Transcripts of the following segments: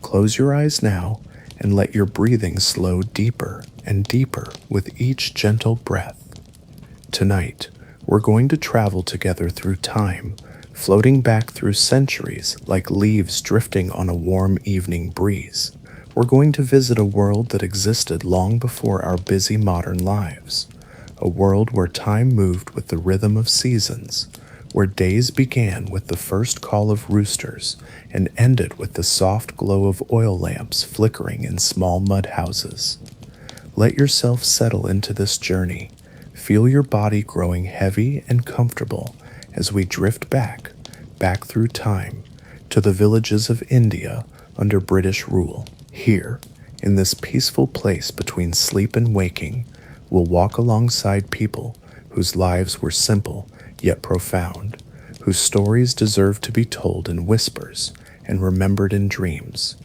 Close your eyes now and let your breathing slow deeper and deeper with each gentle breath. Tonight, we're going to travel together through time, floating back through centuries like leaves drifting on a warm evening breeze. We're going to visit a world that existed long before our busy modern lives, a world where time moved with the rhythm of seasons, where days began with the first call of roosters and ended with the soft glow of oil lamps flickering in small mud houses. Let yourself settle into this journey. Feel your body growing heavy and comfortable as we drift back through time, to the villages of India under British rule. Here, in this peaceful place between sleep and waking, we'll walk alongside people whose lives were simple yet profound, whose stories deserve to be told in whispers and remembered in dreams.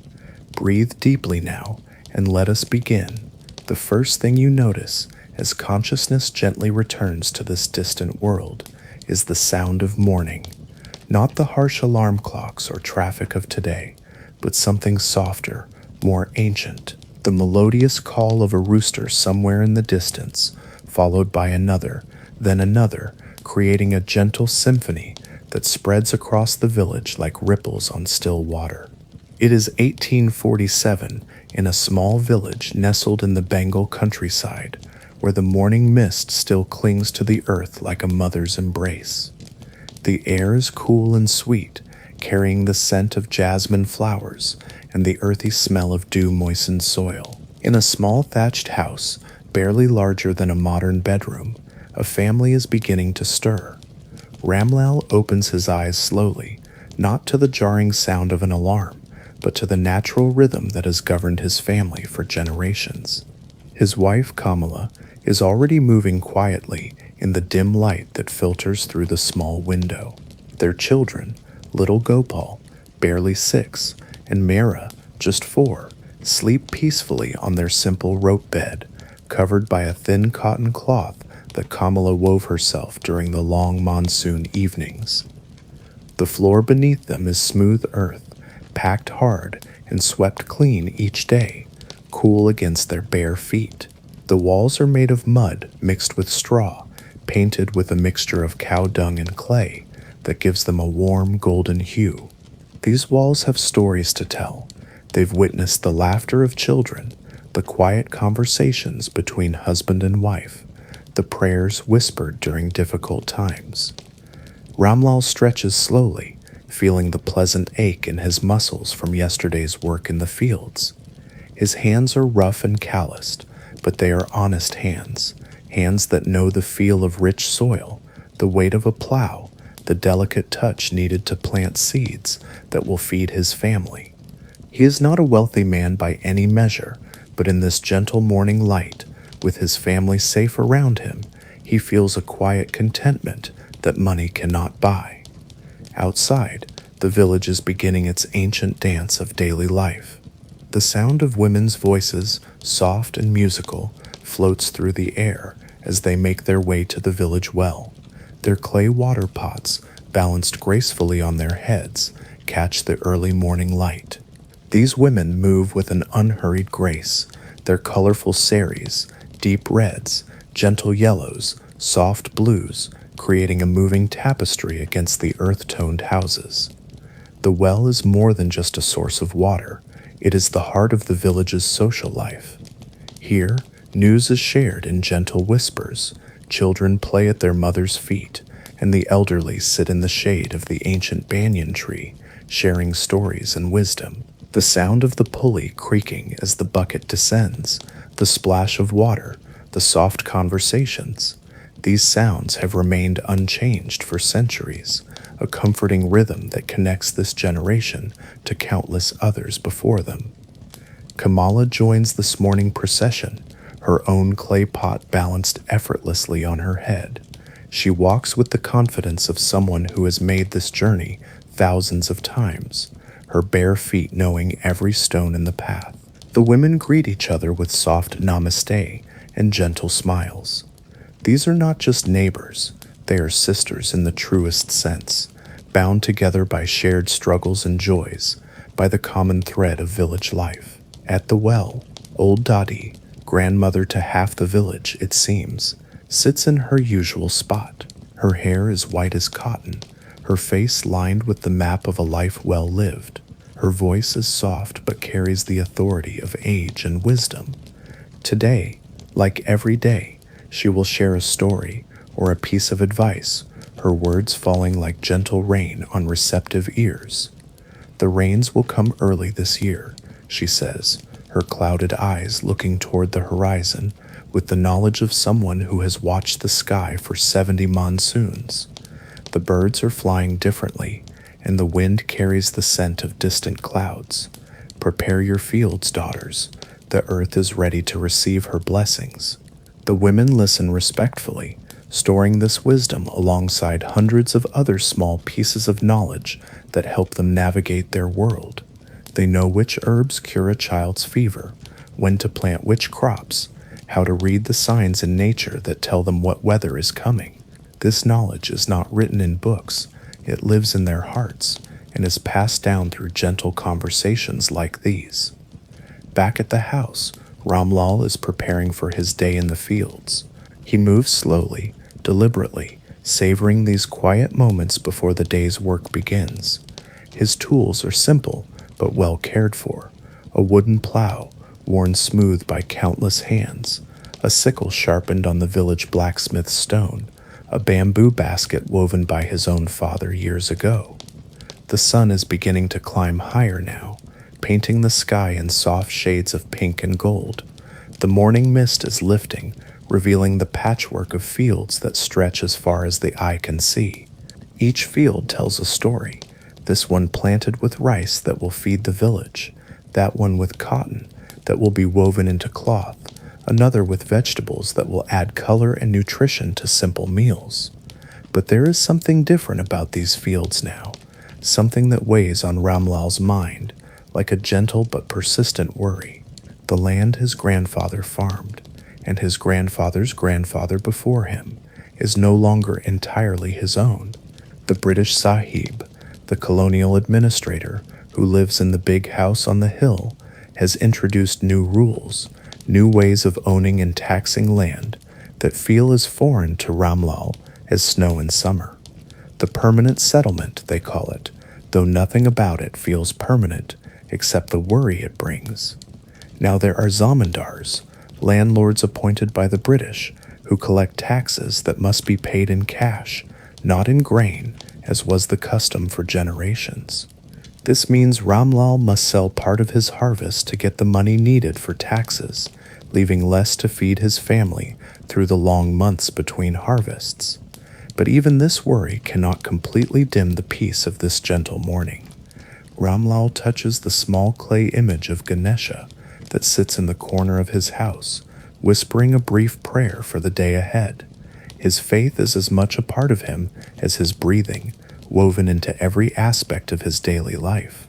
Breathe deeply now and let us begin. The first thing you notice as consciousness gently returns to this distant world is the sound of morning. Not the harsh alarm clocks or traffic of today, but something softer, more ancient, the melodious call of a rooster somewhere in the distance, followed by another, then another, creating a gentle symphony that spreads across the village like ripples on still water. It is 1847 in a small village nestled in the Bengal countryside, where the morning mist still clings to the earth like a mother's embrace. The air is cool and sweet, carrying the scent of jasmine flowers and the earthy smell of dew-moistened soil. In a small thatched house, barely larger than a modern bedroom, a family is beginning to stir. Ramlal opens his eyes slowly, not to the jarring sound of an alarm, but to the natural rhythm that has governed his family for generations. His wife, Kamala, is already moving quietly in the dim light that filters through the small window. Their children, little Gopal, barely 6, and Mera, just 4, sleep peacefully on their simple rope bed, covered by a thin cotton cloth that Kamala wove herself during the long monsoon evenings. The floor beneath them is smooth earth, packed hard and swept clean each day, cool against their bare feet. The walls are made of mud mixed with straw, painted with a mixture of cow dung and clay that gives them a warm golden hue. These walls have stories to tell. They've witnessed the laughter of children, the quiet conversations between husband and wife, the prayers whispered during difficult times. Ramlal stretches slowly, feeling the pleasant ache in his muscles from yesterday's work in the fields. His hands are rough and calloused, but they are honest hands, hands that know the feel of rich soil, the weight of a plow, the delicate touch needed to plant seeds that will feed his family. He is not a wealthy man by any measure, but in this gentle morning light, with his family safe around him, he feels a quiet contentment that money cannot buy. Outside, the village is beginning its ancient dance of daily life. The sound of women's voices, soft and musical, floats through the air as they make their way to the village well. Their clay water pots, balanced gracefully on their heads, catch the early morning light. These women move with an unhurried grace, their colorful saris, deep reds, gentle yellows, soft blues, creating a moving tapestry against the earth-toned houses. The well is more than just a source of water. It is the heart of the village's social life. Here, news is shared in gentle whispers, children play at their mother's feet, and the elderly sit in the shade of the ancient banyan tree, sharing stories and wisdom. The sound of the pulley creaking as the bucket descends, the splash of water, the soft conversations. These sounds have remained unchanged for centuries, a comforting rhythm that connects this generation to countless others before them. Kamala joins this morning procession, her own clay pot balanced effortlessly on her head. She walks with the confidence of someone who has made this journey thousands of times, her bare feet knowing every stone in the path. The women greet each other with soft namaste and gentle smiles. These are not just neighbors, they are sisters in the truest sense, bound together by shared struggles and joys, by the common thread of village life. At the well, old Dadi, grandmother to half the village, it seems, sits in her usual spot. Her hair is white as cotton, her face lined with the map of a life well lived. Her voice is soft but carries the authority of age and wisdom. Today, like every day, she will share a story or a piece of advice, her words falling like gentle rain on receptive ears. The rains will come early this year, she says, her clouded eyes looking toward the horizon with the knowledge of someone who has watched the sky for 70 monsoons. The birds are flying differently, and the wind carries the scent of distant clouds. Prepare your fields, daughters. The earth is ready to receive her blessings. The women listen respectfully, storing this wisdom alongside hundreds of other small pieces of knowledge that help them navigate their world. They know which herbs cure a child's fever, when to plant which crops, how to read the signs in nature that tell them what weather is coming. This knowledge is not written in books, it lives in their hearts and is passed down through gentle conversations like these. Back at the house, Ramlal is preparing for his day in the fields. He moves slowly, deliberately, savoring these quiet moments before the day's work begins. His tools are simple but well cared for: a wooden plow, worn smooth by countless hands, a sickle sharpened on the village blacksmith's stone, a bamboo basket woven by his own father years ago. The sun is beginning to climb higher now, painting the sky in soft shades of pink and gold. The morning mist is lifting, revealing the patchwork of fields that stretch as far as the eye can see. Each field tells a story. This one planted with rice that will feed the village, that one with cotton that will be woven into cloth, another with vegetables that will add color and nutrition to simple meals. But there is something different about these fields now, something that weighs on Ramlal's mind, like a gentle but persistent worry. The land his grandfather farmed, and his grandfather's grandfather before him, is no longer entirely his own. The British Sahib, the colonial administrator who lives in the big house on the hill, has introduced new rules, new ways of owning and taxing land that feel as foreign to Ramlal as snow in summer. The permanent settlement, they call it, though nothing about it feels permanent except the worry it brings. Now there are zamindars, landlords appointed by the British, who collect taxes that must be paid in cash, not in grain, as was the custom for generations. This means Ramlal must sell part of his harvest to get the money needed for taxes, leaving less to feed his family through the long months between harvests. But even this worry cannot completely dim the peace of this gentle morning. Ramlal touches the small clay image of Ganesha that sits in the corner of his house, whispering a brief prayer for the day ahead. His faith is as much a part of him as his breathing, woven into every aspect of his daily life.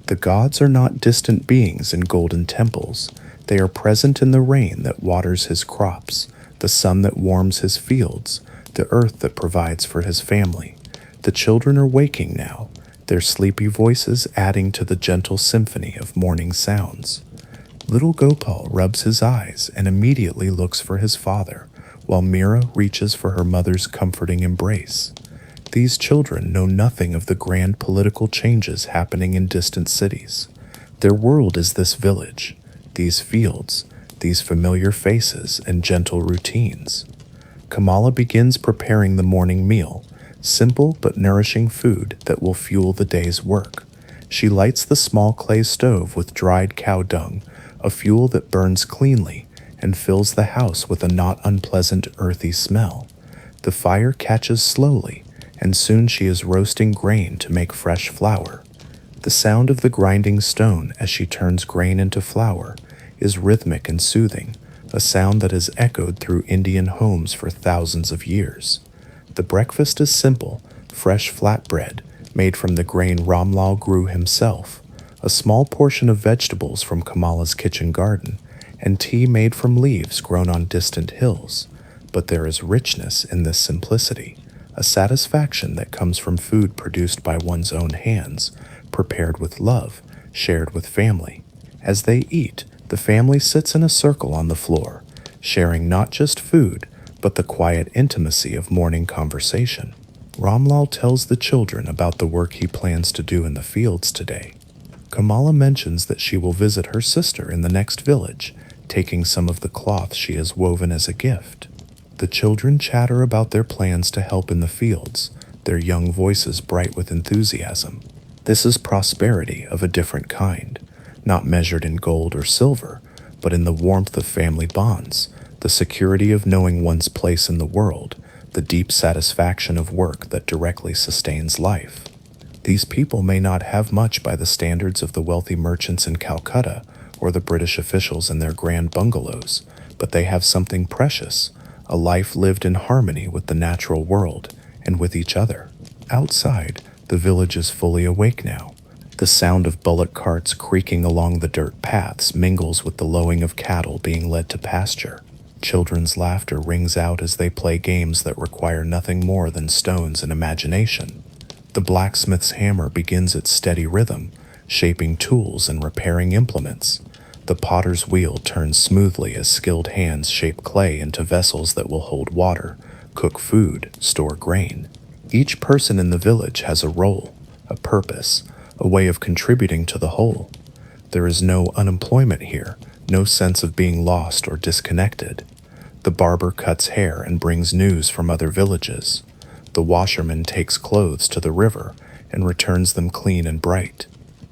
The gods are not distant beings in golden temples. They are present in the rain that waters his crops, the sun that warms his fields, the earth that provides for his family. The children are waking now, their sleepy voices adding to the gentle symphony of morning sounds. Little Gopal rubs his eyes and immediately looks for his father, while Meera reaches for her mother's comforting embrace. These children know nothing of the grand political changes happening in distant cities. Their world is this village, these fields, these familiar faces and gentle routines. Kamala begins preparing the morning meal, simple but nourishing food that will fuel the day's work. She lights the small clay stove with dried cow dung, a fuel that burns cleanly and fills the house with a not unpleasant earthy smell. The fire catches slowly, and soon she is roasting grain to make fresh flour. The sound of the grinding stone as she turns grain into flour is rhythmic and soothing, a sound that has echoed through Indian homes for thousands of years. The breakfast is simple: fresh flatbread made from the grain Ramlal grew himself, a small portion of vegetables from Kamala's kitchen garden, and tea made from leaves grown on distant hills. But there is richness in this simplicity, a satisfaction that comes from food produced by one's own hands, prepared with love, shared with family. As they eat, the family sits in a circle on the floor, sharing not just food, but the quiet intimacy of morning conversation. Ramlal tells the children about the work he plans to do in the fields today. Kamala mentions that she will visit her sister in the next village, taking some of the cloth she has woven as a gift. The children chatter about their plans to help in the fields, their young voices bright with enthusiasm. This is prosperity of a different kind, not measured in gold or silver, but in the warmth of family bonds, the security of knowing one's place in the world, the deep satisfaction of work that directly sustains life. These people may not have much by the standards of the wealthy merchants in Calcutta or the British officials in their grand bungalows, but they have something precious, a life lived in harmony with the natural world and with each other. Outside, the village is fully awake now. The sound of bullock carts creaking along the dirt paths mingles with the lowing of cattle being led to pasture. Children's laughter rings out as they play games that require nothing more than stones and imagination. The blacksmith's hammer begins its steady rhythm, shaping tools and repairing implements. The potter's wheel turns smoothly as skilled hands shape clay into vessels that will hold water, cook food, store grain. Each person in the village has a role, a purpose, a way of contributing to the whole. There is no unemployment here, no sense of being lost or disconnected. The barber cuts hair and brings news from other villages. The washerman takes clothes to the river and returns them clean and bright.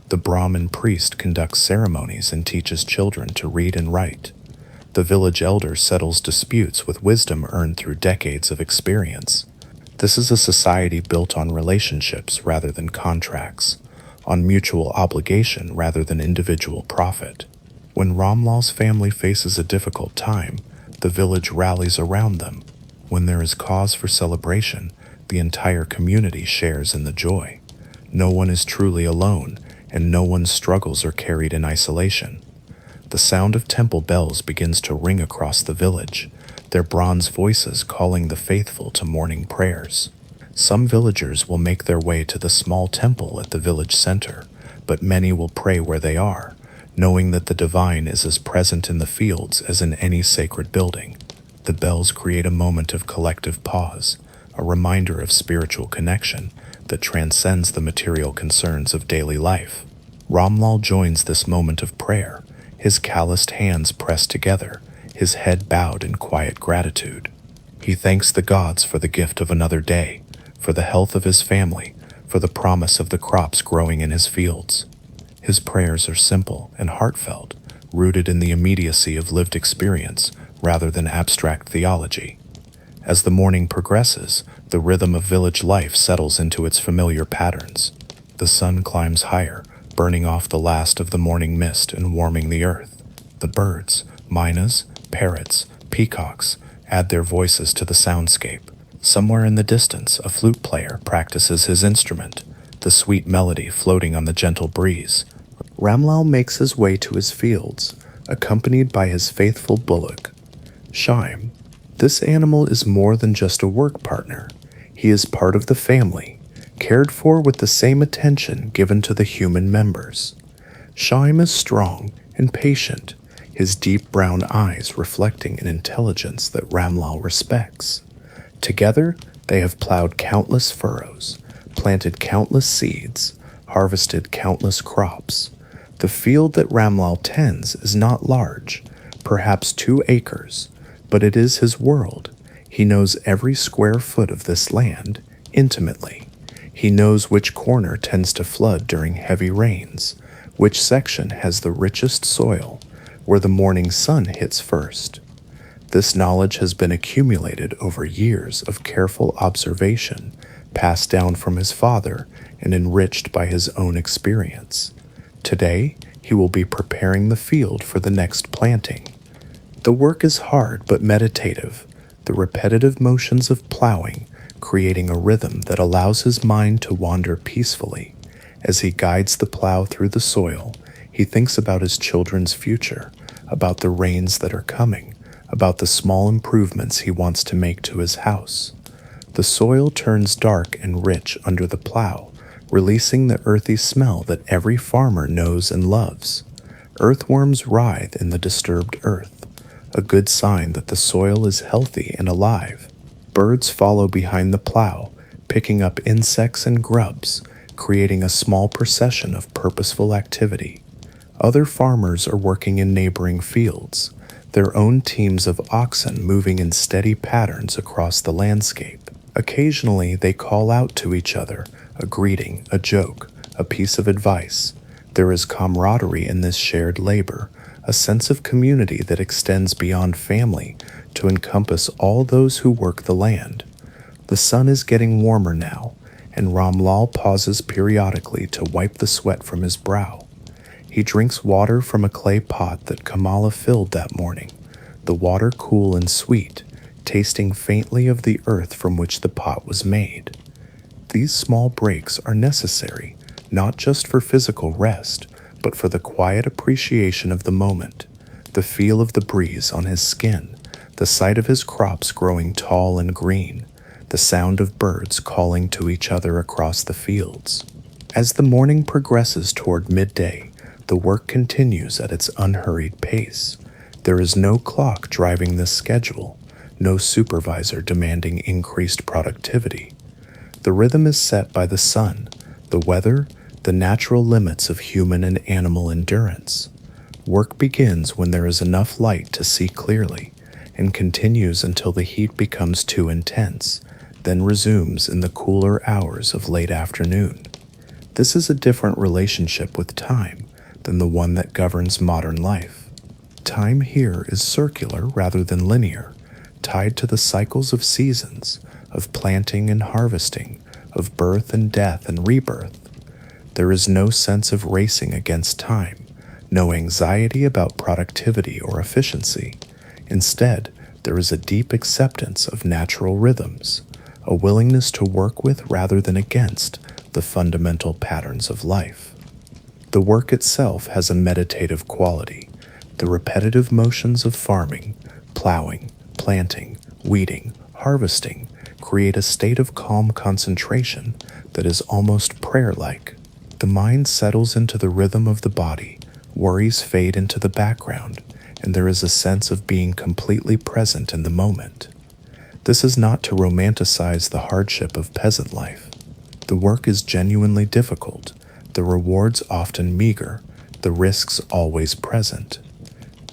The Brahmin priest conducts ceremonies and teaches children to read and write. The village elder settles disputes with wisdom earned through decades of experience. This is a society built on relationships rather than contracts, on mutual obligation rather than individual profit. When Ramlal's family faces a difficult time, the village rallies around them. When there is cause for celebration, the entire community shares in the joy. No one is truly alone, and no one's struggles are carried in isolation. The sound of temple bells begins to ring across the village, their bronze voices calling the faithful to morning prayers. Some villagers will make their way to the small temple at the village center, but many will pray where they are, knowing that the divine is as present in the fields as in any sacred building. The bells create a moment of collective pause, a reminder of spiritual connection that transcends the material concerns of daily life. Ramlal joins this moment of prayer, his calloused hands pressed together, his head bowed in quiet gratitude. He thanks the gods for the gift of another day, for the health of his family, for the promise of the crops growing in his fields. His prayers are simple and heartfelt, rooted in the immediacy of lived experience rather than abstract theology. As the morning progresses, the rhythm of village life settles into its familiar patterns. The sun climbs higher, burning off the last of the morning mist and warming the earth. The birds, mynas, parrots, peacocks, add their voices to the soundscape. Somewhere in the distance, a flute player practices his instrument, the sweet melody floating on the gentle breeze. Ramlal makes his way to his fields, accompanied by his faithful bullock, Shime. This animal is more than just a work partner. He is part of the family, cared for with the same attention given to the human members. Shime is strong and patient, his deep brown eyes reflecting an intelligence that Ramlal respects. Together, they have plowed countless furrows, planted countless seeds, harvested countless crops. The field that Ramlal tends is not large, perhaps 2 acres, but it is his world. He knows every square foot of this land intimately. He knows which corner tends to flood during heavy rains, which section has the richest soil, where the morning sun hits first. This knowledge has been accumulated over years of careful observation, passed down from his father and enriched by his own experience. Today, he will be preparing the field for the next planting. The work is hard but meditative, the repetitive motions of plowing creating a rhythm that allows his mind to wander peacefully. As he guides the plow through the soil, he thinks about his children's future, about the rains that are coming, about the small improvements he wants to make to his house. The soil turns dark and rich under the plow, releasing the earthy smell that every farmer knows and loves. Earthworms writhe in the disturbed earth, a good sign that the soil is healthy and alive. Birds follow behind the plow, picking up insects and grubs, creating a small procession of purposeful activity. Other farmers are working in neighboring fields, their own teams of oxen moving in steady patterns across the landscape. Occasionally, they call out to each other, a greeting, a joke, a piece of advice. There is camaraderie in this shared labor, a sense of community that extends beyond family to encompass all those who work the land. The sun is getting warmer now, and Ramlal pauses periodically to wipe the sweat from his brow. He drinks water from a clay pot that Kamala filled that morning, the water cool and sweet, tasting faintly of the earth from which the pot was made. These small breaks are necessary, not just for physical rest, but for the quiet appreciation of the moment, the feel of the breeze on his skin, the sight of his crops growing tall and green, the sound of birds calling to each other across the fields. As the morning progresses toward midday, the work continues at its unhurried pace. There is no clock driving this schedule, no supervisor demanding increased productivity. The rhythm is set by the sun, the weather, the natural limits of human and animal endurance. Work begins when there is enough light to see clearly, and continues until the heat becomes too intense, then resumes in the cooler hours of late afternoon. This is a different relationship with time than the one that governs modern life. Time here is circular rather than linear, tied to the cycles of seasons, of planting and harvesting, of birth and death and rebirth. There is no sense of racing against time, no anxiety about productivity or efficiency. Instead, there is a deep acceptance of natural rhythms, a willingness to work with rather than against the fundamental patterns of life. The work itself has a meditative quality. The repetitive motions of farming, plowing, planting, weeding, harvesting create a state of calm concentration that is almost prayer-like. The mind settles into the rhythm of the body, worries fade into the background, and there is a sense of being completely present in the moment. This is not to romanticize the hardship of peasant life. The work is genuinely difficult, the rewards often meager, the risks always present.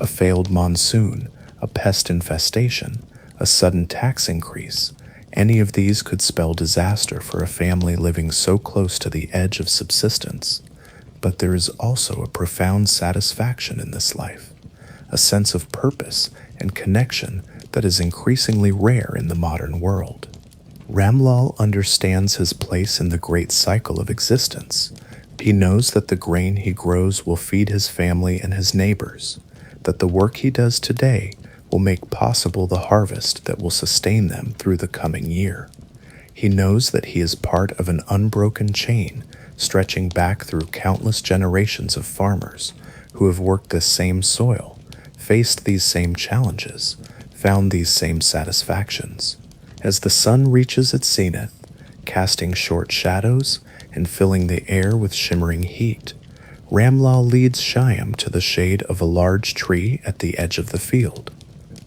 A failed monsoon, a pest infestation, a sudden tax increase, any of these could spell disaster for a family living so close to the edge of subsistence. But there is also a profound satisfaction in this life, a sense of purpose and connection that is increasingly rare in the modern world. Ramlal understands his place in the great cycle of existence. He knows that the grain he grows will feed his family and his neighbors, that the work he does today will make possible the harvest that will sustain them through the coming year. He knows that he is part of an unbroken chain stretching back through countless generations of farmers who have worked this same soil, faced these same challenges, found these same satisfactions. As the sun reaches its zenith, casting short shadows and filling the air with shimmering heat, Ramlal leads Shyam to the shade of a large tree at the edge of the field.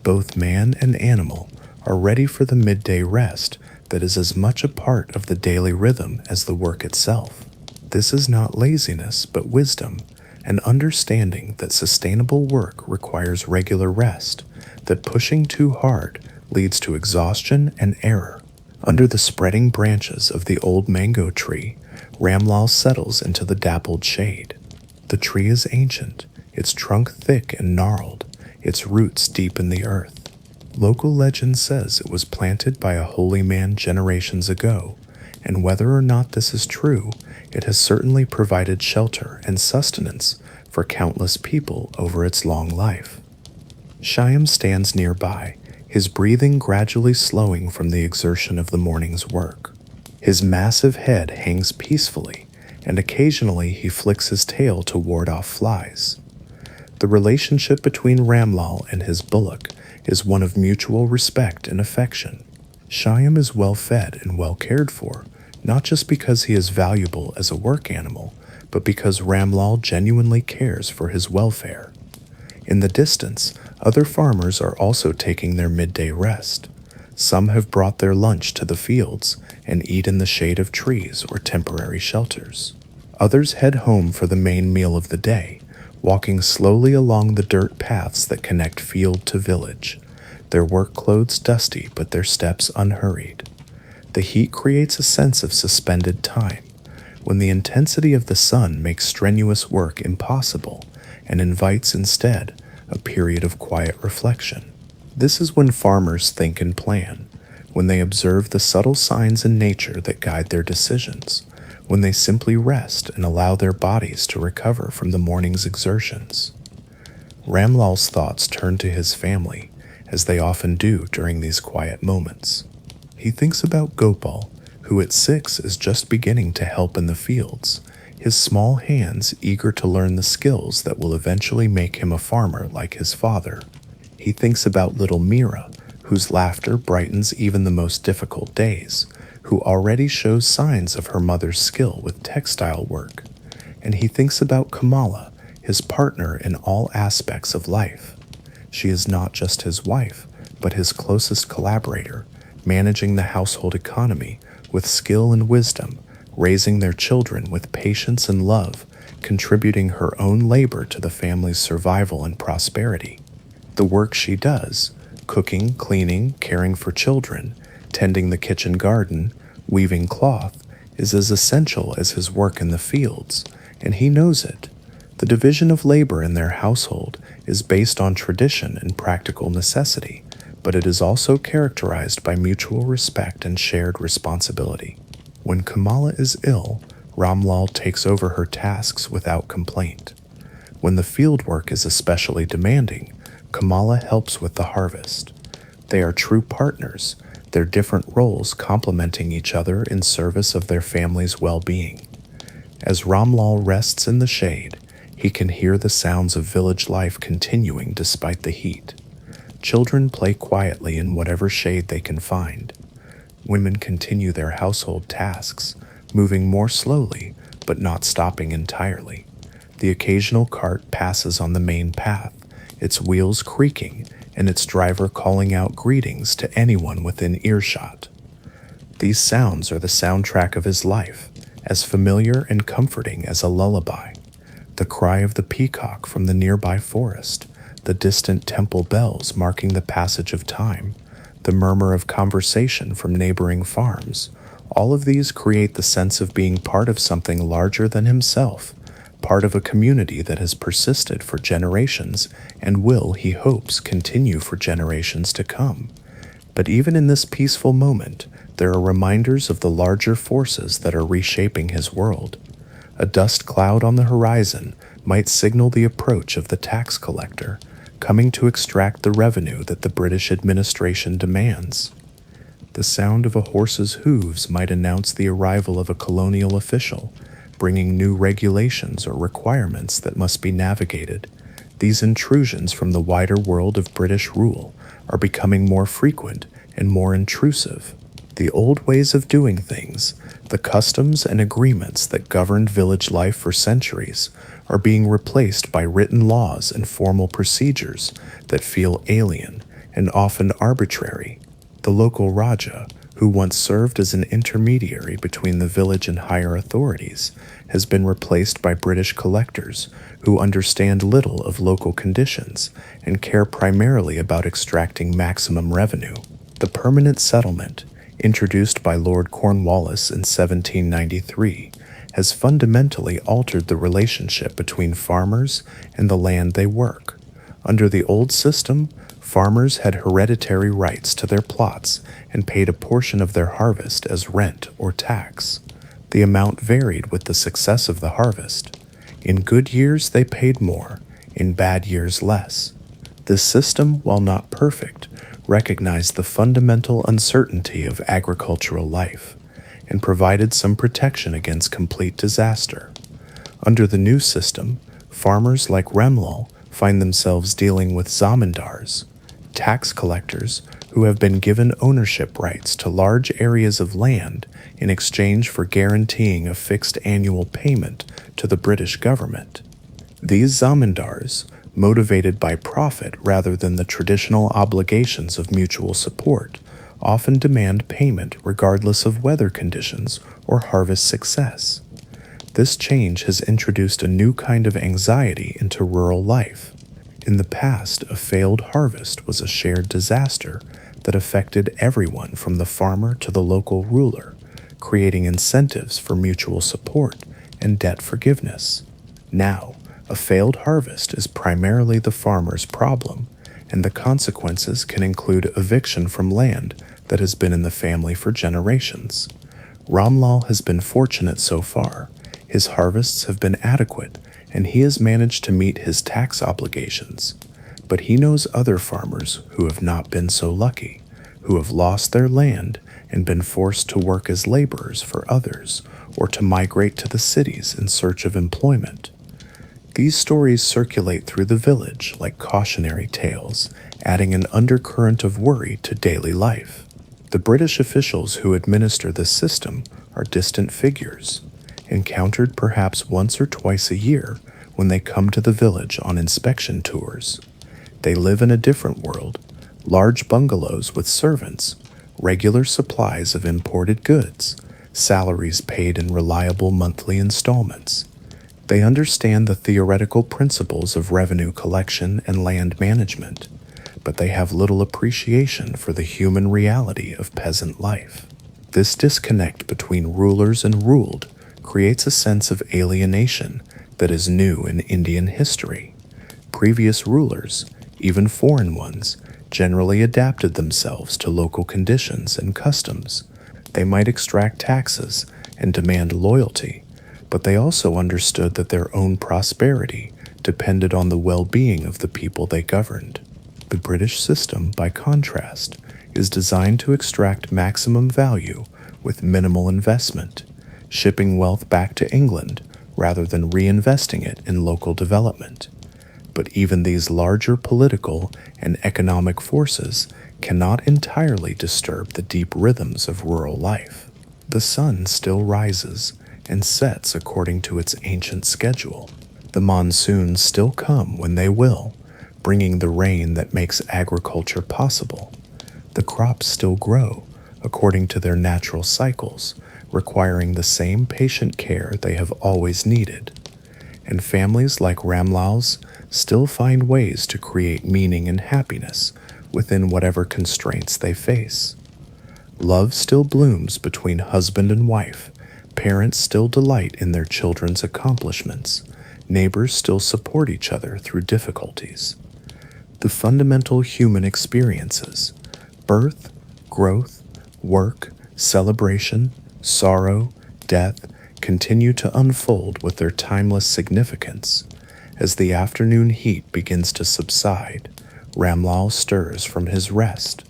Both man and animal are ready for the midday rest that is as much a part of the daily rhythm as the work itself. This is not laziness, but wisdom, an understanding that sustainable work requires regular rest, that pushing too hard leads to exhaustion and error. Under the spreading branches of the old mango tree, Ramlal settles into the dappled shade. The tree is ancient, its trunk thick and gnarled, its roots deep in the earth. Local legend says it was planted by a holy man generations ago, and whether or not this is true, it has certainly provided shelter and sustenance for countless people over its long life. Shyam stands nearby, his breathing gradually slowing from the exertion of the morning's work. His massive head hangs peacefully, and occasionally he flicks his tail to ward off flies. The relationship between Ramlal and his bullock is one of mutual respect and affection. Shyam is well fed and well cared for, not just because he is valuable as a work animal, but because Ramlal genuinely cares for his welfare. In the distance, other farmers are also taking their midday rest. Some have brought their lunch to the fields and eat in the shade of trees or temporary shelters. Others head home for the main meal of the day, walking slowly along the dirt paths that connect field to village, their work clothes dusty but their steps unhurried. The heat creates a sense of suspended time, when the intensity of the sun makes strenuous work impossible and invites instead a period of quiet reflection. This is when farmers think and plan, when they observe the subtle signs in nature that guide their decisions, when they simply rest and allow their bodies to recover from the morning's exertions. Ramlal's thoughts turn to his family, as they often do during these quiet moments. He thinks about Gopal, who at 6 is just beginning to help in the fields, his small hands eager to learn the skills that will eventually make him a farmer like his father. He thinks about little Mira, whose laughter brightens even the most difficult days, who already shows signs of her mother's skill with textile work. And he thinks about Kamala, his partner in all aspects of life. She is not just his wife, but his closest collaborator, managing the household economy with skill and wisdom, raising their children with patience and love, contributing her own labor to the family's survival and prosperity. The work she does, cooking, cleaning, caring for children, tending the kitchen garden, weaving cloth, is as essential as his work in the fields, and he knows it. The division of labor in their household is based on tradition and practical necessity, but it is also characterized by mutual respect and shared responsibility. When Kamala is ill, Ramlal takes over her tasks without complaint. When the field work is especially demanding, Kamala helps with the harvest. They are true partners, their different roles complementing each other in service of their family's well-being. As Ramlal rests in the shade, he can hear the sounds of village life continuing despite the heat. Children play quietly in whatever shade they can find. Women continue their household tasks, moving more slowly, but not stopping entirely. The occasional cart passes on the main path, its wheels creaking and its driver calling out greetings to anyone within earshot. These sounds are the soundtrack of his life, as familiar and comforting as a lullaby. The cry of the peacock from the nearby forest, the distant temple bells marking the passage of time, the murmur of conversation from neighboring farms, all of these create the sense of being part of something larger than himself, part of a community that has persisted for generations and will, he hopes, continue for generations to come. But even in this peaceful moment, there are reminders of the larger forces that are reshaping his world. A dust cloud on the horizon might signal the approach of the tax collector, coming to extract the revenue that the British administration demands. The sound of a horse's hooves might announce the arrival of a colonial official, bringing new regulations or requirements that must be navigated. These intrusions from the wider world of British rule are becoming more frequent and more intrusive. The old ways of doing things, the customs and agreements that governed village life for centuries, are being replaced by written laws and formal procedures that feel alien and often arbitrary. The local Raja, who once served as an intermediary between the village and higher authorities, has been replaced by British collectors who understand little of local conditions and care primarily about extracting maximum revenue. The permanent settlement, introduced by Lord Cornwallis in 1793, has fundamentally altered the relationship between farmers and the land they work. Under the old system, farmers had hereditary rights to their plots and paid a portion of their harvest as rent or tax. The amount varied with the success of the harvest. In good years they paid more, in bad years less. This system, while not perfect, recognized the fundamental uncertainty of agricultural life and provided some protection against complete disaster. Under the new system, farmers like Ramlal find themselves dealing with zamindars, tax collectors who have been given ownership rights to large areas of land in exchange for guaranteeing a fixed annual payment to the British government. These zamindars, motivated by profit rather than the traditional obligations of mutual support, often demand payment regardless of weather conditions or harvest success. This change has introduced a new kind of anxiety into rural life. In the past, a failed harvest was a shared disaster that affected everyone from the farmer to the local ruler, creating incentives for mutual support and debt forgiveness. Now, a failed harvest is primarily the farmer's problem, and the consequences can include eviction from land that has been in the family for generations. Ramlal has been fortunate so far. His harvests have been adequate, and he has managed to meet his tax obligations. But he knows other farmers who have not been so lucky, who have lost their land and been forced to work as laborers for others or to migrate to the cities in search of employment. These stories circulate through the village like cautionary tales, adding an undercurrent of worry to daily life. The British officials who administer this system are distant figures, encountered perhaps once or twice a year when they come to the village on inspection tours. They live in a different world, large bungalows with servants, regular supplies of imported goods, salaries paid in reliable monthly installments. They understand the theoretical principles of revenue collection and land management, but they have little appreciation for the human reality of peasant life. This disconnect between rulers and ruled creates a sense of alienation that is new in Indian history. Previous rulers, even foreign ones, generally adapted themselves to local conditions and customs. They might extract taxes and demand loyalty, but they also understood that their own prosperity depended on the well-being of the people they governed. The British system, by contrast, is designed to extract maximum value with minimal investment, shipping wealth back to England rather than reinvesting it in local development. But even these larger political and economic forces cannot entirely disturb the deep rhythms of rural life. The sun still rises and sets according to its ancient schedule. The monsoons still come when they will, bringing the rain that makes agriculture possible. The crops still grow according to their natural cycles, requiring the same patient care they have always needed. And families like Ramlal's still find ways to create meaning and happiness within whatever constraints they face. Love still blooms between husband and wife. Parents still delight in their children's accomplishments. Neighbors still support each other through difficulties. The fundamental human experiences, birth, growth, work, celebration, sorrow, death, continue to unfold with their timeless significance. As the afternoon heat begins to subside, Ramlal stirs from his rest.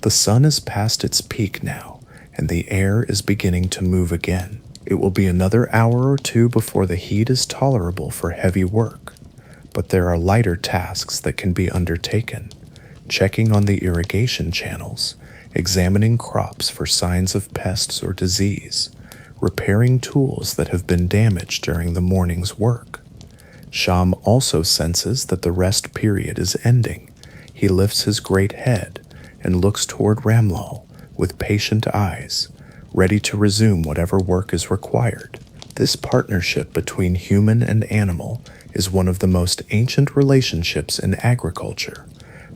The sun is past its peak now, and the air is beginning to move again. It will be another hour or two before the heat is tolerable for heavy work, but there are lighter tasks that can be undertaken. Checking on the irrigation channels, examining crops for signs of pests or disease, repairing tools that have been damaged during the morning's work. Sham also senses that the rest period is ending. He lifts his great head and looks toward Ramlal with patient eyes, ready to resume whatever work is required. This partnership between human and animal is one of the most ancient relationships in agriculture,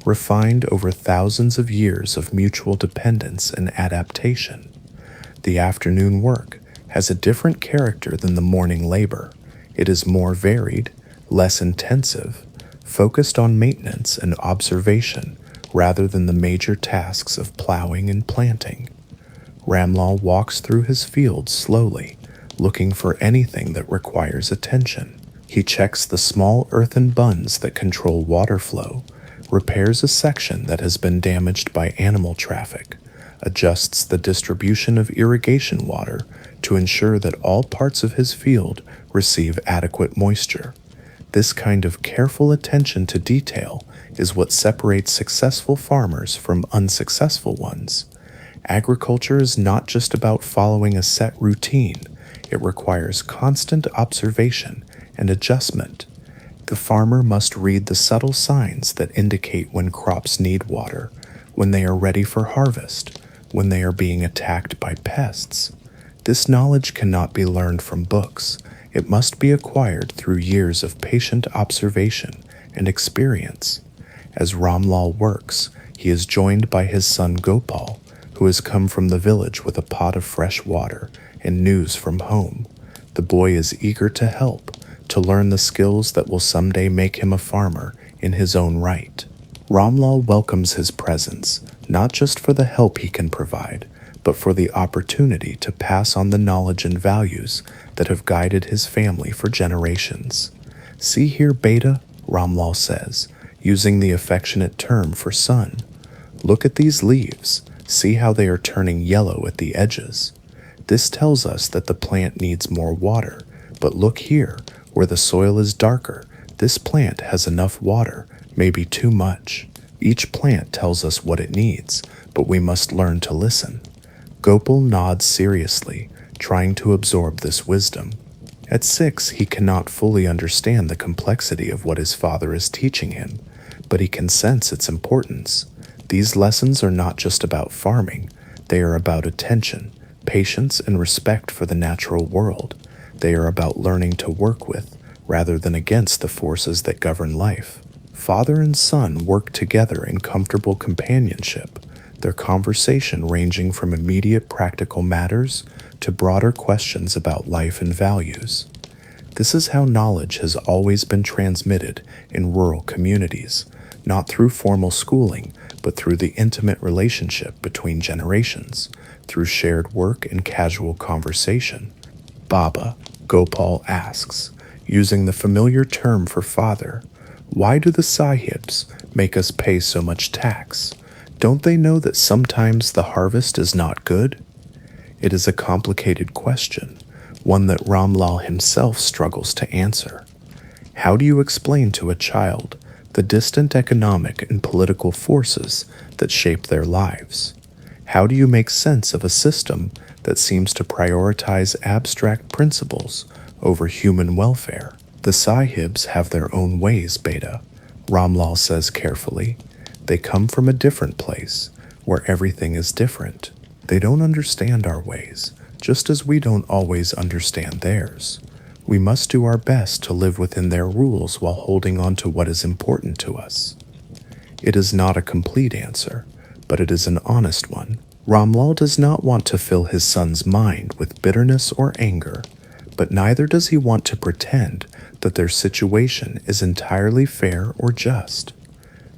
refined over thousands of years of mutual dependence and adaptation. The afternoon work has a different character than the morning labor. It is more varied, less intensive, focused on maintenance and observation rather than the major tasks of plowing and planting. Ramlal walks through his fields slowly, looking for anything that requires attention. He checks the small earthen bunds that control water flow, repairs a section that has been damaged by animal traffic, adjusts the distribution of irrigation water to ensure that all parts of his field receive adequate moisture. This kind of careful attention to detail is what separates successful farmers from unsuccessful ones. Agriculture is not just about following a set routine, it requires constant observation and adjustment. The farmer must read the subtle signs that indicate when crops need water, when they are ready for harvest, when they are being attacked by pests. This knowledge cannot be learned from books. It must be acquired through years of patient observation and experience. As Ramlal works, he is joined by his son Gopal, who has come from the village with a pot of fresh water and news from home. The boy is eager to help, to learn the skills that will someday make him a farmer in his own right. Ramlal welcomes his presence, not just for the help he can provide, but for the opportunity to pass on the knowledge and values that have guided his family for generations. "See here, Beta," Ramlal says, using the affectionate term for son. "Look at these leaves. See how they are turning yellow at the edges. This tells us that the plant needs more water, but look here, where the soil is darker, this plant has enough water, maybe too much. Each plant tells us what it needs, but we must learn to listen." Gopal nods seriously, trying to absorb this wisdom. At 6, he cannot fully understand the complexity of what his father is teaching him, but he can sense its importance. These lessons are not just about farming, they are about attention, patience, and respect for the natural world. They are about learning to work with, rather than against, the forces that govern life. Father and son work together in comfortable companionship, their conversation ranging from immediate practical matters to broader questions about life and values. This is how knowledge has always been transmitted in rural communities, not through formal schooling, but through the intimate relationship between generations, through shared work and casual conversation. "Baba," Gopal asks, using the familiar term for father, "why do the sahibs make us pay so much tax? Don't they know that sometimes the harvest is not good?" It is a complicated question, one that Ramlal himself struggles to answer. How do you explain to a child the distant economic and political forces that shape their lives? How do you make sense of a system that seems to prioritize abstract principles over human welfare? "The sahibs have their own ways, Beta," Ramlal says carefully. "They come from a different place, where everything is different. They don't understand our ways, just as we don't always understand theirs. We must do our best to live within their rules while holding on to what is important to us." It is not a complete answer, but it is an honest one. Ramlal does not want to fill his son's mind with bitterness or anger, but neither does he want to pretend that their situation is entirely fair or just.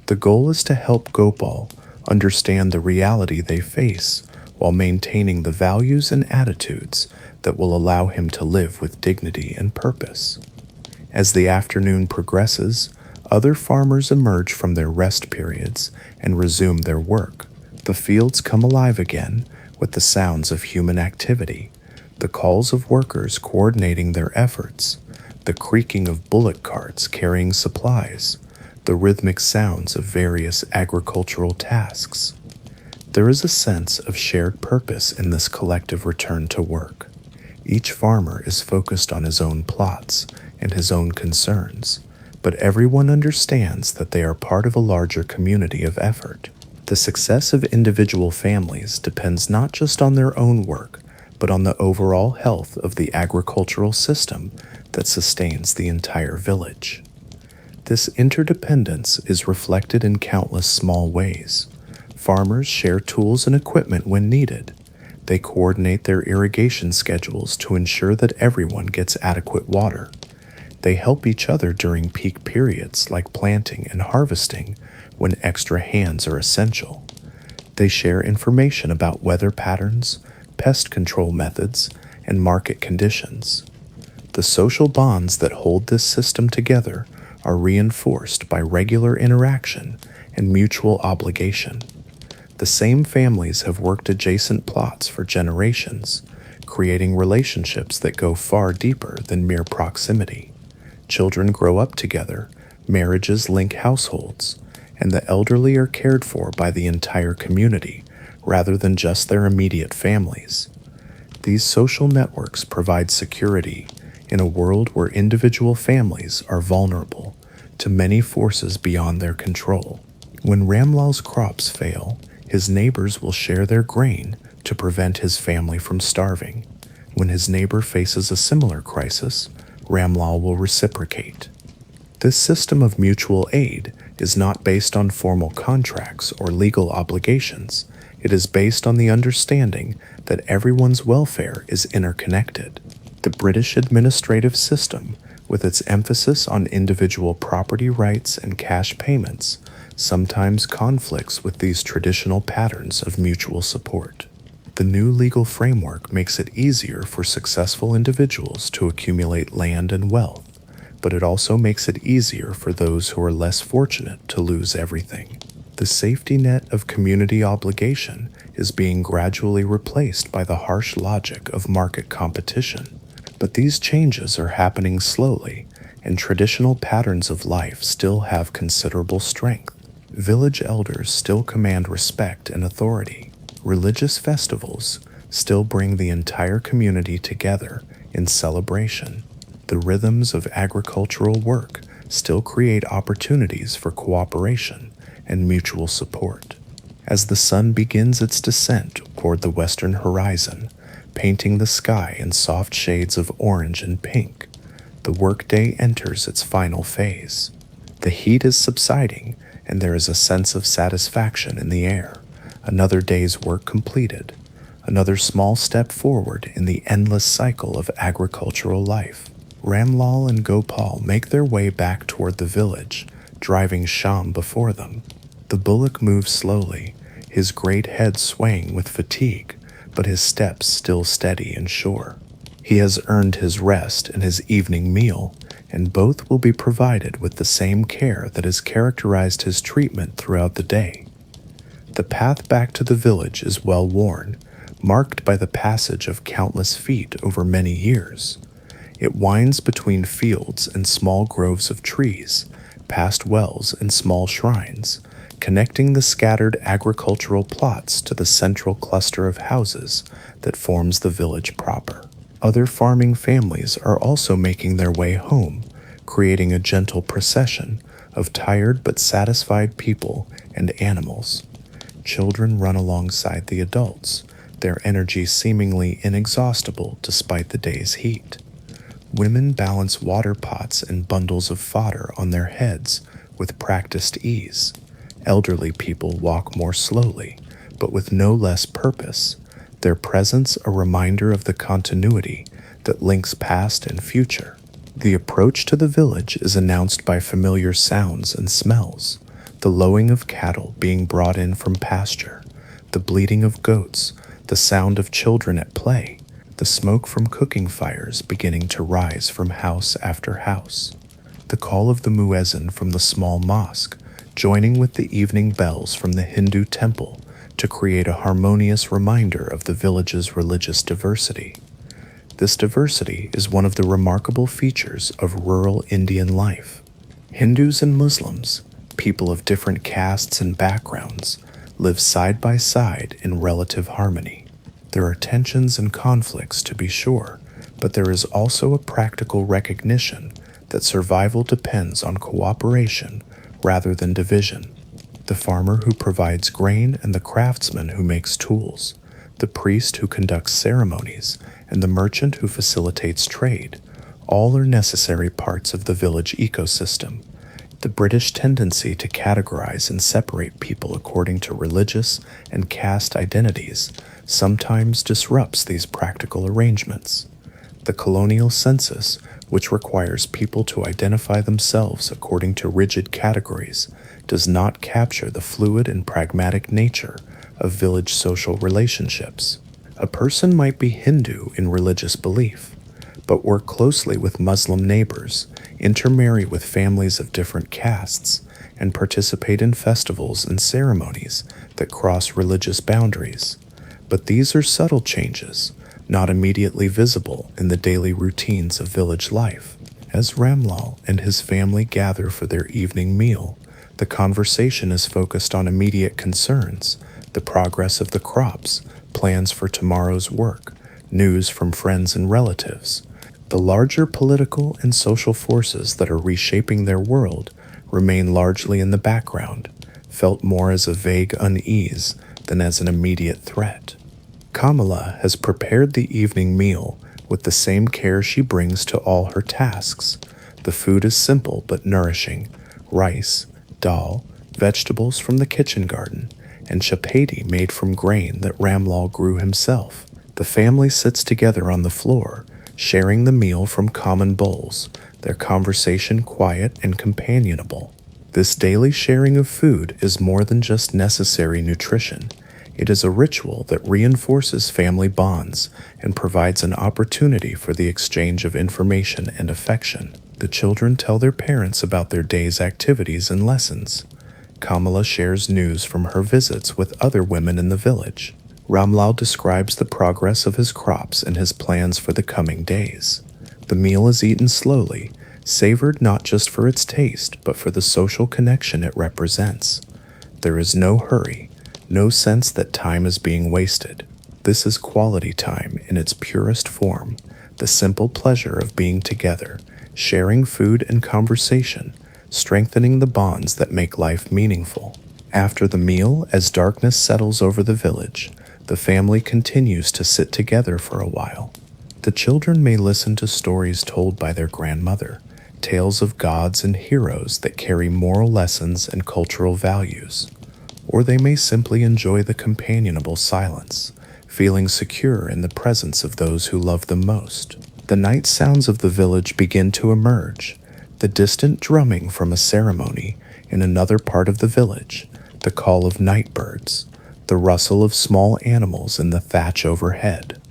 The goal is to help Gopal understand the reality they face while maintaining the values and attitudes that will allow him to live with dignity and purpose. As the afternoon progresses, other farmers emerge from their rest periods and resume their work. The fields come alive again with the sounds of human activity, the calls of workers coordinating their efforts, the creaking of bullock carts carrying supplies, the rhythmic sounds of various agricultural tasks. There is a sense of shared purpose in this collective return to work. Each farmer is focused on his own plots and his own concerns, but everyone understands that they are part of a larger community of effort. The success of individual families depends not just on their own work, but on the overall health of the agricultural system that sustains the entire village. This interdependence is reflected in countless small ways. Farmers share tools and equipment when needed. They coordinate their irrigation schedules to ensure that everyone gets adequate water. They help each other during peak periods like planting and harvesting when extra hands are essential. They share information about weather patterns, pest control methods, and market conditions. The social bonds that hold this system together are reinforced by regular interaction and mutual obligation. The same families have worked adjacent plots for generations, creating relationships that go far deeper than mere proximity. Children grow up together, marriages link households, and the elderly are cared for by the entire community rather than just their immediate families. These social networks provide security in a world where individual families are vulnerable to many forces beyond their control. When Ramlal's crops fail, his neighbors will share their grain to prevent his family from starving. When his neighbor faces a similar crisis, Ramlal will reciprocate. This system of mutual aid is not based on formal contracts or legal obligations. It is based on the understanding that everyone's welfare is interconnected. The British administrative system, with its emphasis on individual property rights and cash payments, sometimes conflicts with these traditional patterns of mutual support. The new legal framework makes it easier for successful individuals to accumulate land and wealth, but it also makes it easier for those who are less fortunate to lose everything. The safety net of community obligation is being gradually replaced by the harsh logic of market competition. But these changes are happening slowly, and traditional patterns of life still have considerable strength. Village elders still command respect and authority. Religious festivals still bring the entire community together in celebration. The rhythms of agricultural work still create opportunities for cooperation and mutual support. As the sun begins its descent toward the western horizon, painting the sky in soft shades of orange and pink, the workday enters its final phase. The heat is subsiding, and there is a sense of satisfaction in the air. Another day's work completed, another small step forward in the endless cycle of agricultural life. Ramlal and Gopal make their way back toward the village, driving Sham before them. The bullock moves slowly, his great head swaying with fatigue, but his steps still steady and sure. He has earned his rest and his evening meal, and both will be provided with the same care that has characterized his treatment throughout the day. The path back to the village is well worn, marked by the passage of countless feet over many years. It winds between fields and small groves of trees, past wells and small shrines, connecting the scattered agricultural plots to the central cluster of houses that forms the village proper. Other farming families are also making their way home, creating a gentle procession of tired but satisfied people and animals. Children run alongside the adults, their energy seemingly inexhaustible despite the day's heat. Women balance water pots and bundles of fodder on their heads with practiced ease. Elderly people walk more slowly, but with no less purpose, their presence a reminder of the continuity that links past and future. The approach to the village is announced by familiar sounds and smells, the lowing of cattle being brought in from pasture, the bleating of goats, the sound of children at play, the smoke from cooking fires beginning to rise from house after house, the call of the muezzin from the small mosque, joining with the evening bells from the Hindu temple to create a harmonious reminder of the village's religious diversity. This diversity is one of the remarkable features of rural Indian life. Hindus and Muslims, people of different castes and backgrounds, live side by side in relative harmony. There are tensions and conflicts, to be sure, but there is also a practical recognition that survival depends on cooperation rather than division. The farmer who provides grain and the craftsman who makes tools, the priest who conducts ceremonies, and the merchant who facilitates trade, all are necessary parts of the village ecosystem. The British tendency to categorize and separate people according to religious and caste identities sometimes disrupts these practical arrangements. The colonial census, which requires people to identify themselves according to rigid categories, does not capture the fluid and pragmatic nature of village social relationships. A person might be Hindu in religious belief, but work closely with Muslim neighbors, intermarry with families of different castes, and participate in festivals and ceremonies that cross religious boundaries. But these are subtle changes, not immediately visible in the daily routines of village life. As Ramlal and his family gather for their evening meal, the conversation is focused on immediate concerns, the progress of the crops, plans for tomorrow's work, news from friends and relatives. The larger political and social forces that are reshaping their world remain largely in the background, felt more as a vague unease than as an immediate threat. Kamala has prepared the evening meal with the same care she brings to all her tasks. The food is simple but nourishing: rice, dal, vegetables from the kitchen garden, and chapati made from grain that Ramlal grew himself. The family sits together on the floor, sharing the meal from common bowls, their conversation quiet and companionable. This daily sharing of food is more than just necessary nutrition. It is a ritual that reinforces family bonds and provides an opportunity for the exchange of information and affection. The children tell their parents about their day's activities and lessons. Kamala shares news from her visits with other women in the village. Ramlal describes the progress of his crops and his plans for the coming days. The meal is eaten slowly, savored not just for its taste, but for the social connection it represents. There is no hurry, no sense that time is being wasted. This is quality time in its purest form, the simple pleasure of being together, sharing food and conversation, strengthening the bonds that make life meaningful. After the meal, as darkness settles over the village, the family continues to sit together for a while. The children may listen to stories told by their grandmother, tales of gods and heroes that carry moral lessons and cultural values. Or they may simply enjoy the companionable silence, feeling secure in the presence of those who love them most. The night sounds of the village begin to emerge, the distant drumming from a ceremony in another part of the village, the call of night birds, the rustle of small animals in the thatch overhead.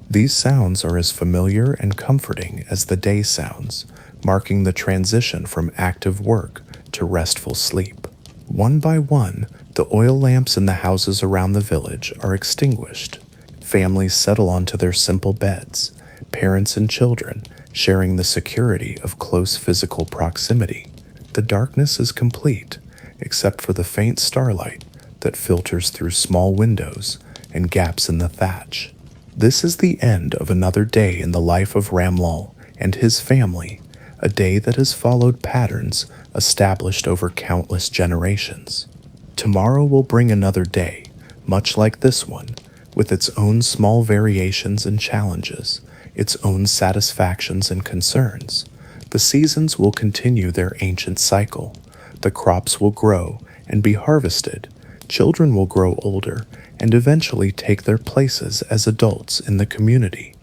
These sounds are as familiar and comforting as the day sounds, marking the transition from active work to restful sleep. One by one, the oil lamps in the houses around the village are extinguished. Families settle onto their simple beds, parents and children sharing the security of close physical proximity. The darkness is complete, except for the faint starlight that filters through small windows and gaps in the thatch. This is the end of another day in the life of Ramlal and his family, a day that has followed patterns established over countless generations. Tomorrow will bring another day, much like this one, with its own small variations and challenges, its own satisfactions and concerns. The seasons will continue their ancient cycle. The crops will grow and be harvested. Children will grow older and eventually take their places as adults in the community.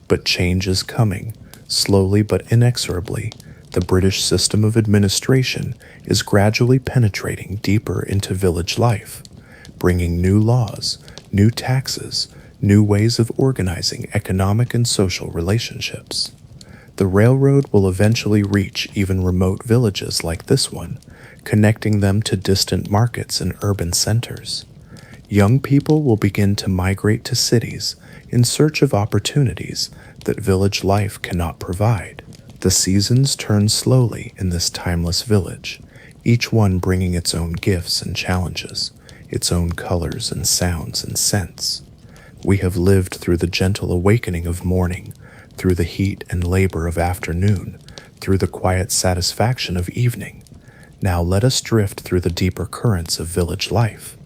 But change is coming, slowly but inexorably. The British system of administration is gradually penetrating deeper into village life, bringing new laws, new taxes, new ways of organizing economic and social relationships. The railroad will eventually reach even remote villages like this one, connecting them to distant markets and urban centers. Young people will begin to migrate to cities in search of opportunities that village life cannot provide. The seasons turn slowly in this timeless village, each one bringing its own gifts and challenges, its own colors and sounds and scents. We have lived through the gentle awakening of morning, through the heat and labor of afternoon, through the quiet satisfaction of evening. Now let us drift through the deeper currents of village life,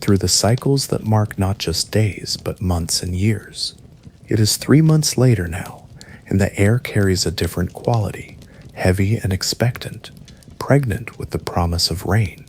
through the cycles that mark not just days, but months and years. It is 3 months later now, and the air carries a different quality, heavy and expectant, pregnant with the promise of rain.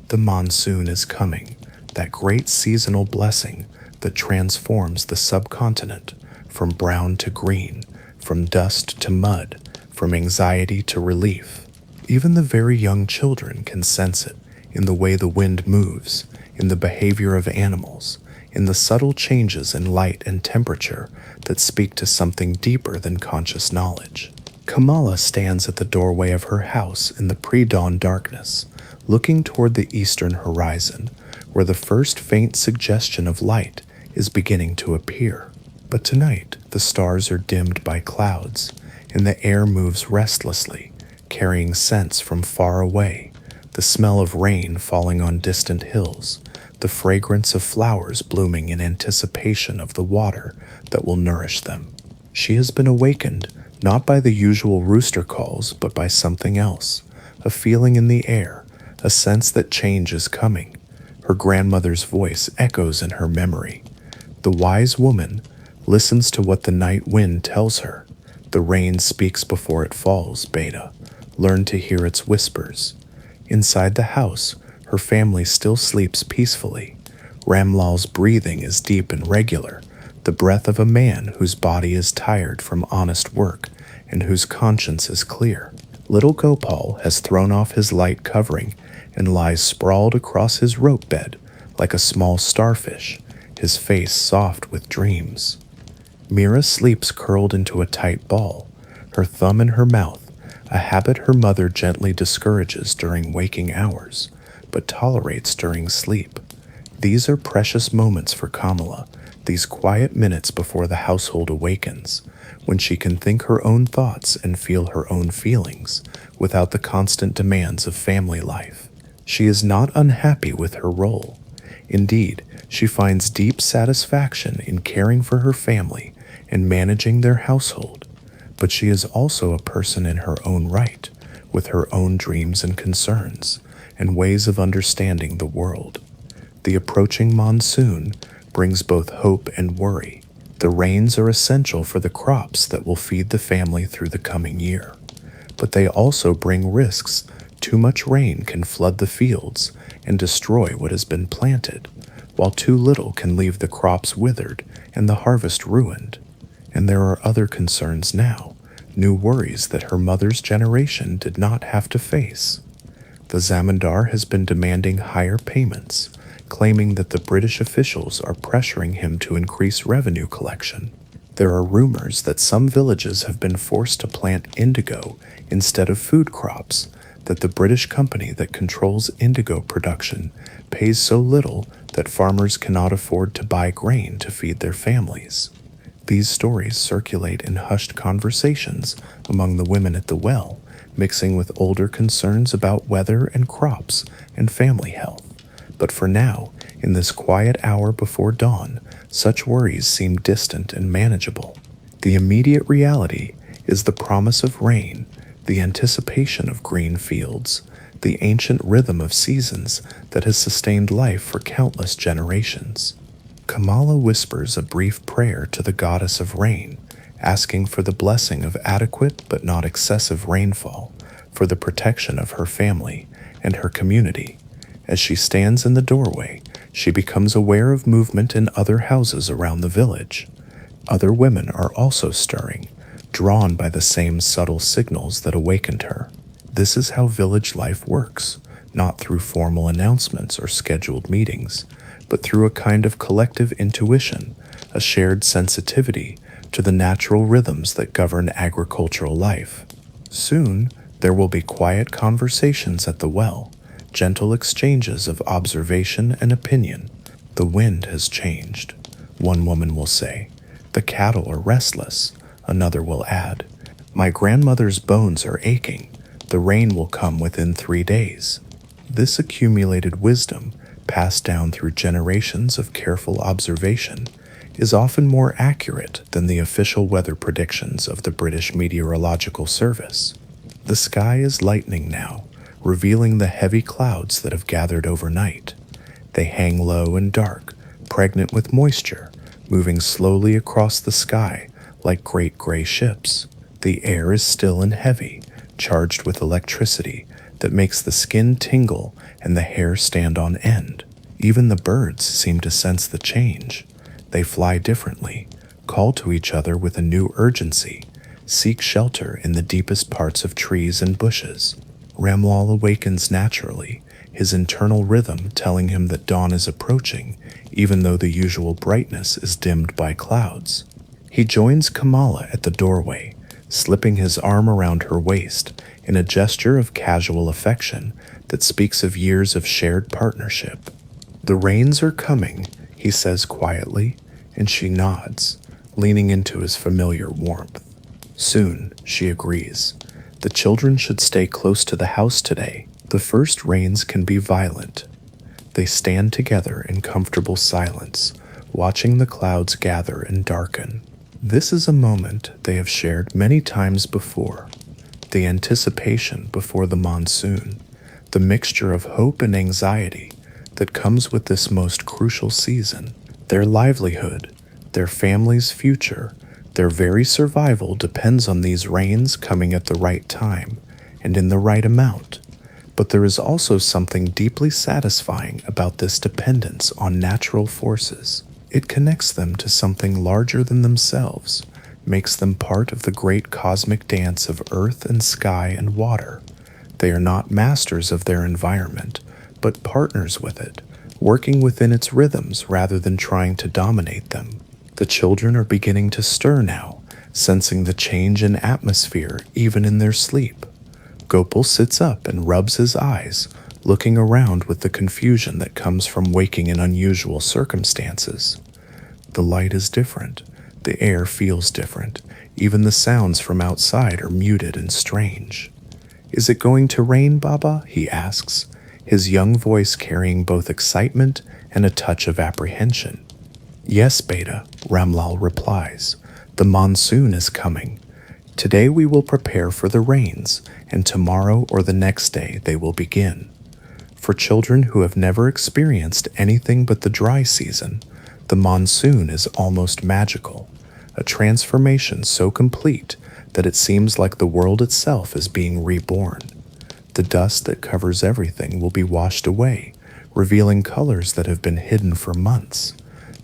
The monsoon is coming, that great seasonal blessing that transforms the subcontinent from brown to green, from dust to mud, from anxiety to relief. Even the very young children can sense it in the way the wind moves, in the behavior of animals, in the subtle changes in light and temperature that speak to something deeper than conscious knowledge. Kamala stands at the doorway of her house in the pre-dawn darkness, looking toward the eastern horizon, where the first faint suggestion of light is beginning to appear. But tonight, the stars are dimmed by clouds, and the air moves restlessly, carrying scents from far away, the smell of rain falling on distant hills, the fragrance of flowers blooming in anticipation of the water that will nourish them. She has been awakened not by the usual rooster calls, but by something else, a feeling in the air, a sense that change is coming. Her grandmother's voice echoes in her memory. The wise woman listens to what the night wind tells her. The rain speaks before it falls, Beta. Learn to hear its whispers. Inside the house, her family still sleeps peacefully. Ramlal's breathing is deep and regular, the breath of a man whose body is tired from honest work and whose conscience is clear. Little Gopal has thrown off his light covering and lies sprawled across his rope bed like a small starfish, his face soft with dreams. Mira sleeps curled into a tight ball, her thumb in her mouth, a habit her mother gently discourages during waking hours, but tolerates during sleep. These are precious moments for Kamala, these quiet minutes before the household awakens, when she can think her own thoughts and feel her own feelings without the constant demands of family life. She is not unhappy with her role. Indeed, she finds deep satisfaction in caring for her family and managing their household. But she is also a person in her own right, with her own dreams and concerns, and ways of understanding the world. The approaching monsoon brings both hope and worry. The rains are essential for the crops that will feed the family through the coming year. But they also bring risks. Too much rain can flood the fields and destroy what has been planted, while too little can leave the crops withered and the harvest ruined. And there are other concerns now, new worries that her mother's generation did not have to face. The zamindar has been demanding higher payments, claiming that the British officials are pressuring him to increase revenue collection. There are rumors that some villages have been forced to plant indigo instead of food crops, that the British company that controls indigo production pays so little that farmers cannot afford to buy grain to feed their families. These stories circulate in hushed conversations among the women at the well, mixing with older concerns about weather and crops and family health. But for now, in this quiet hour before dawn, such worries seem distant and manageable. The immediate reality is the promise of rain, the anticipation of green fields, the ancient rhythm of seasons that has sustained life for countless generations. Kamala whispers a brief prayer to the goddess of rain, asking for the blessing of adequate but not excessive rainfall, for the protection of her family and her community. As she stands in the doorway, she becomes aware of movement in other houses around the village. Other women are also stirring, drawn by the same subtle signals that awakened her. This is how village life works, not through formal announcements or scheduled meetings, but through a kind of collective intuition, a shared sensitivity to the natural rhythms that govern agricultural life. Soon, there will be quiet conversations at the well, gentle exchanges of observation and opinion. The wind has changed, one woman will say. The cattle are restless, another will add. My grandmother's bones are aching. The rain will come within 3 days. This accumulated wisdom, passed down through generations of careful observation, is often more accurate than the official weather predictions of the British Meteorological Service. The sky is lightening now, revealing the heavy clouds that have gathered overnight. They hang low and dark, pregnant with moisture, moving slowly across the sky like great gray ships. The air is still and heavy, charged with electricity that makes the skin tingle and the hair stand on end. Even the birds seem to sense the change. They fly differently, call to each other with a new urgency, seek shelter in the deepest parts of trees and bushes. Ramlal awakens naturally, his internal rhythm telling him that dawn is approaching, even though the usual brightness is dimmed by clouds. He joins Kamala at the doorway, slipping his arm around her waist in a gesture of casual affection that speaks of years of shared partnership. The rains are coming, he says quietly, and she nods, leaning into his familiar warmth. Soon, she agrees. The children should stay close to the house today. The first rains can be violent. They stand together in comfortable silence, watching the clouds gather and darken. This is a moment they have shared many times before. The anticipation before the monsoon, the mixture of hope and anxiety that comes with this most crucial season. Their livelihood, their family's future, their very survival depends on these rains coming at the right time and in the right amount. But there is also something deeply satisfying about this dependence on natural forces. It connects them to something larger than themselves, makes them part of the great cosmic dance of earth and sky and water. They are not masters of their environment, but partners with it, working within its rhythms rather than trying to dominate them. The children are beginning to stir now, sensing the change in atmosphere even in their sleep. Gopal sits up and rubs his eyes, looking around with the confusion that comes from waking in unusual circumstances. The light is different. The air feels different. Even the sounds from outside are muted and strange. "Is it going to rain, Baba?" he asks, his young voice carrying both excitement and a touch of apprehension. "Yes, Beta," Ramlal replies. "The monsoon is coming. Today we will prepare for the rains, and tomorrow or the next day they will begin." For children who have never experienced anything but the dry season, the monsoon is almost magical, a transformation so complete that it seems like the world itself is being reborn. The dust that covers everything will be washed away, revealing colors that have been hidden for months.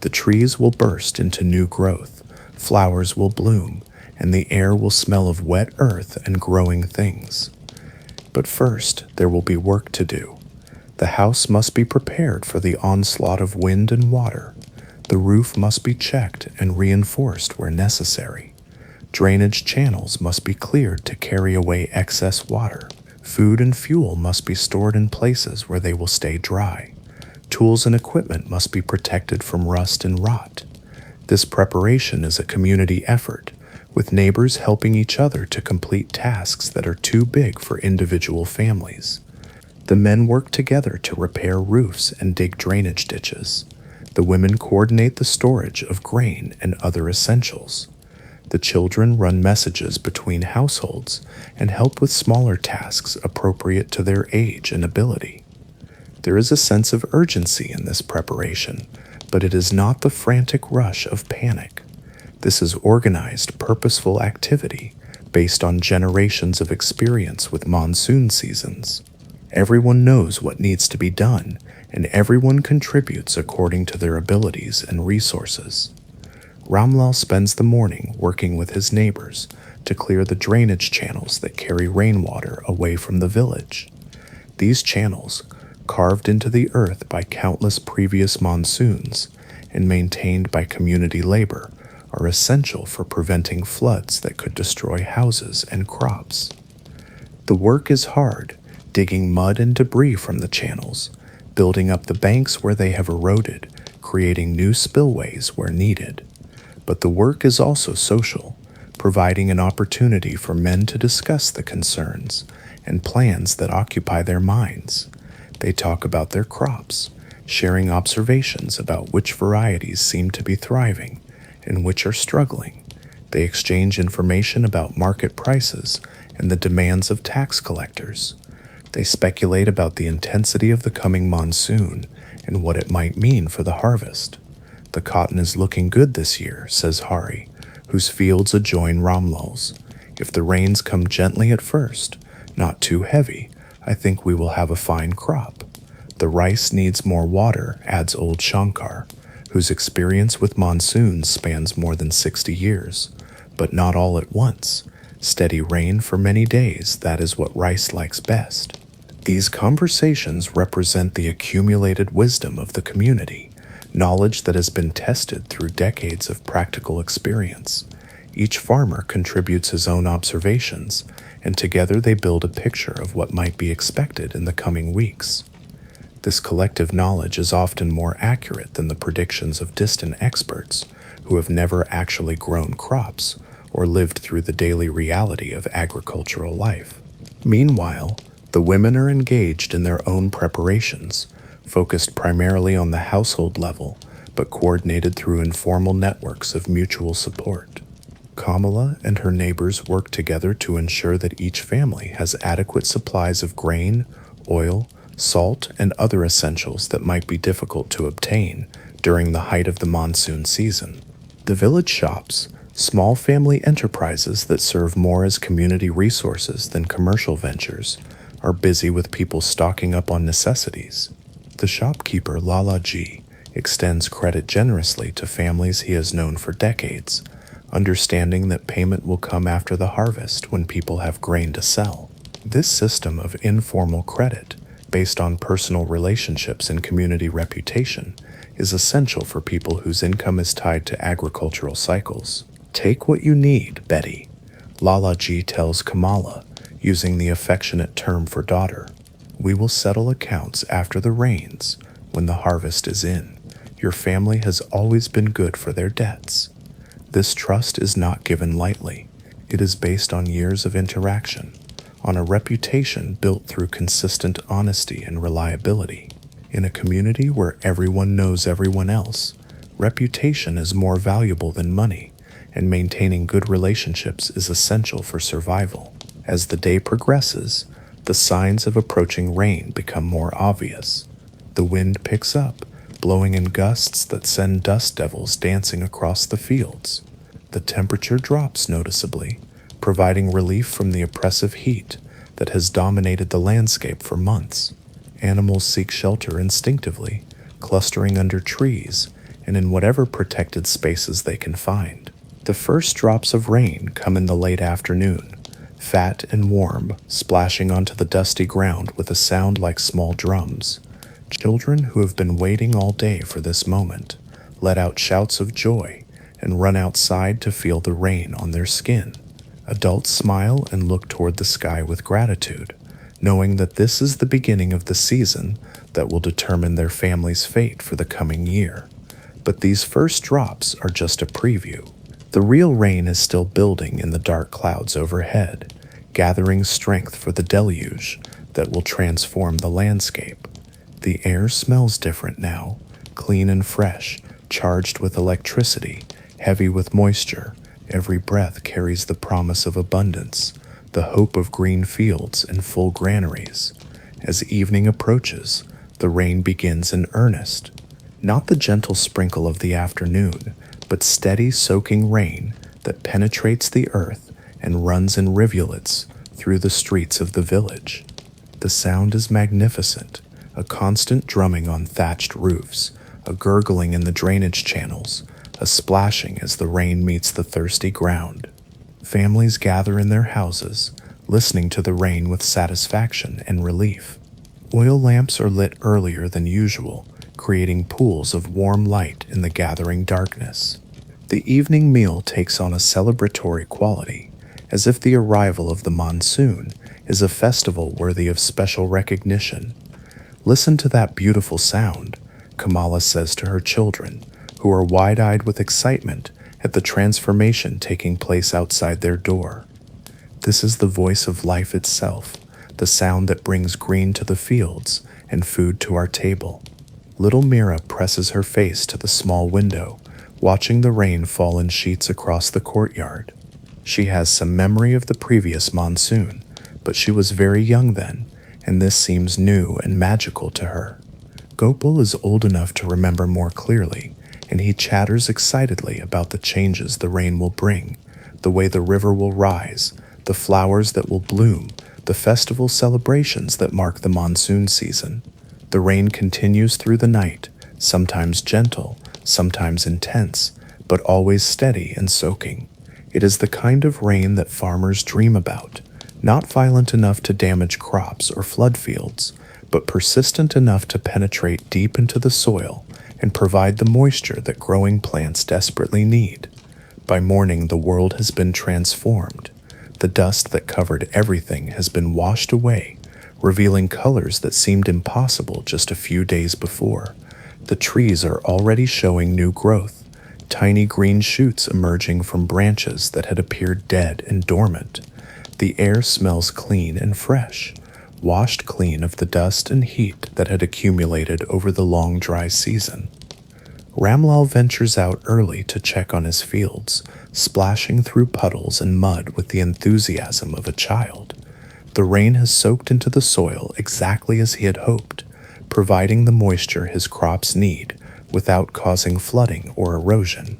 The trees will burst into new growth, flowers will bloom, and the air will smell of wet earth and growing things. But first, there will be work to do. The house must be prepared for the onslaught of wind and water. The roof must be checked and reinforced where necessary. Drainage channels must be cleared to carry away excess water. Food and fuel must be stored in places where they will stay dry. Tools and equipment must be protected from rust and rot. This preparation is a community effort, with neighbors helping each other to complete tasks that are too big for individual families. The men work together to repair roofs and dig drainage ditches. The women coordinate the storage of grain and other essentials. The children run messages between households and help with smaller tasks appropriate to their age and ability. There is a sense of urgency in this preparation, but it is not the frantic rush of panic. This is organized, purposeful activity based on generations of experience with monsoon seasons. Everyone knows what needs to be done, and everyone contributes according to their abilities and resources. Ramlal spends the morning working with his neighbors to clear the drainage channels that carry rainwater away from the village. These channels, carved into the earth by countless previous monsoons and maintained by community labor, are essential for preventing floods that could destroy houses and crops. The work is hard, digging mud and debris from the channels, building up the banks where they have eroded, creating new spillways where needed. But the work is also social, providing an opportunity for men to discuss the concerns and plans that occupy their minds. They talk about their crops, sharing observations about which varieties seem to be thriving and which are struggling. They exchange information about market prices and the demands of tax collectors. They speculate about the intensity of the coming monsoon and what it might mean for the harvest. "The cotton is looking good this year," says Hari, whose fields adjoin Ramlal's. "If the rains come gently at first, not too heavy, I think we will have a fine crop." "The rice needs more water," adds old Shankar, whose experience with monsoons spans more than 60 years, "but not all at once. Steady rain for many days, that is what rice likes best." These conversations represent the accumulated wisdom of the community, knowledge that has been tested through decades of practical experience. Each farmer contributes his own observations, and together they build a picture of what might be expected in the coming weeks. This collective knowledge is often more accurate than the predictions of distant experts who have never actually grown crops or lived through the daily reality of agricultural life. Meanwhile, the women are engaged in their own preparations, focused primarily on the household level, but coordinated through informal networks of mutual support. Kamala and her neighbors work together to ensure that each family has adequate supplies of grain, oil, salt, and other essentials that might be difficult to obtain during the height of the monsoon season. The village shops, small family enterprises that serve more as community resources than commercial ventures, are busy with people stocking up on necessities. The shopkeeper Lala Ji extends credit generously to families he has known for decades, understanding that payment will come after the harvest when people have grain to sell. This system of informal credit, based on personal relationships and community reputation, is essential for people whose income is tied to agricultural cycles. "Take what you need, Betty," Lala Ji tells Kamala, using the affectionate term for daughter. "We will settle accounts after the rains, when the harvest is in. Your family has always been good for their debts." This trust is not given lightly. It is based on years of interaction, on a reputation built through consistent honesty and reliability. In a community where everyone knows everyone else, reputation is more valuable than money, and maintaining good relationships is essential for survival. As the day progresses, the signs of approaching rain become more obvious. The wind picks up, blowing in gusts that send dust devils dancing across the fields. The temperature drops noticeably, providing relief from the oppressive heat that has dominated the landscape for months. Animals seek shelter instinctively, clustering under trees and in whatever protected spaces they can find. The first drops of rain come in the late afternoon, fat and warm, splashing onto the dusty ground with a sound like small drums. Children who have been waiting all day for this moment let out shouts of joy and run outside to feel the rain on their skin. Adults smile and look toward the sky with gratitude, knowing that this is the beginning of the season that will determine their family's fate for the coming year. But these first drops are just a preview. The real rain is still building in the dark clouds overhead, gathering strength for the deluge that will transform the landscape. The air smells different now, clean and fresh, charged with electricity, heavy with moisture. Every breath carries the promise of abundance, the hope of green fields and full granaries. As evening approaches, the rain begins in earnest. Not the gentle sprinkle of the afternoon, but steady soaking rain that penetrates the earth and runs in rivulets through the streets of the village. The sound is magnificent, a constant drumming on thatched roofs, a gurgling in the drainage channels, a splashing as the rain meets the thirsty ground. Families gather in their houses, listening to the rain with satisfaction and relief. Oil lamps are lit earlier than usual, creating pools of warm light in the gathering darkness. The evening meal takes on a celebratory quality, as if the arrival of the monsoon is a festival worthy of special recognition. "Listen to that beautiful sound," Kamala says to her children, who are wide-eyed with excitement at the transformation taking place outside their door. This is the voice of life itself, the sound that brings green to the fields and food to our table. Little Mira presses her face to the small window, watching the rain fall in sheets across the courtyard. She has some memory of the previous monsoon, but she was very young then, and this seems new and magical to her. Gopal is old enough to remember more clearly, and he chatters excitedly about the changes the rain will bring, the way the river will rise, the flowers that will bloom, the festival celebrations that mark the monsoon season. The rain continues through the night, sometimes gentle, sometimes intense, but always steady and soaking. It is the kind of rain that farmers dream about, not violent enough to damage crops or flood fields, but persistent enough to penetrate deep into the soil and provide the moisture that growing plants desperately need. By morning, the world has been transformed. The dust that covered everything has been washed away, revealing colors that seemed impossible just a few days before. The trees are already showing new growth, tiny green shoots emerging from branches that had appeared dead and dormant. The air smells clean and fresh, washed clean of the dust and heat that had accumulated over the long dry season. Ramlal ventures out early to check on his fields, splashing through puddles and mud with the enthusiasm of a child. The rain has soaked into the soil exactly as he had hoped, providing the moisture his crops need without causing flooding or erosion.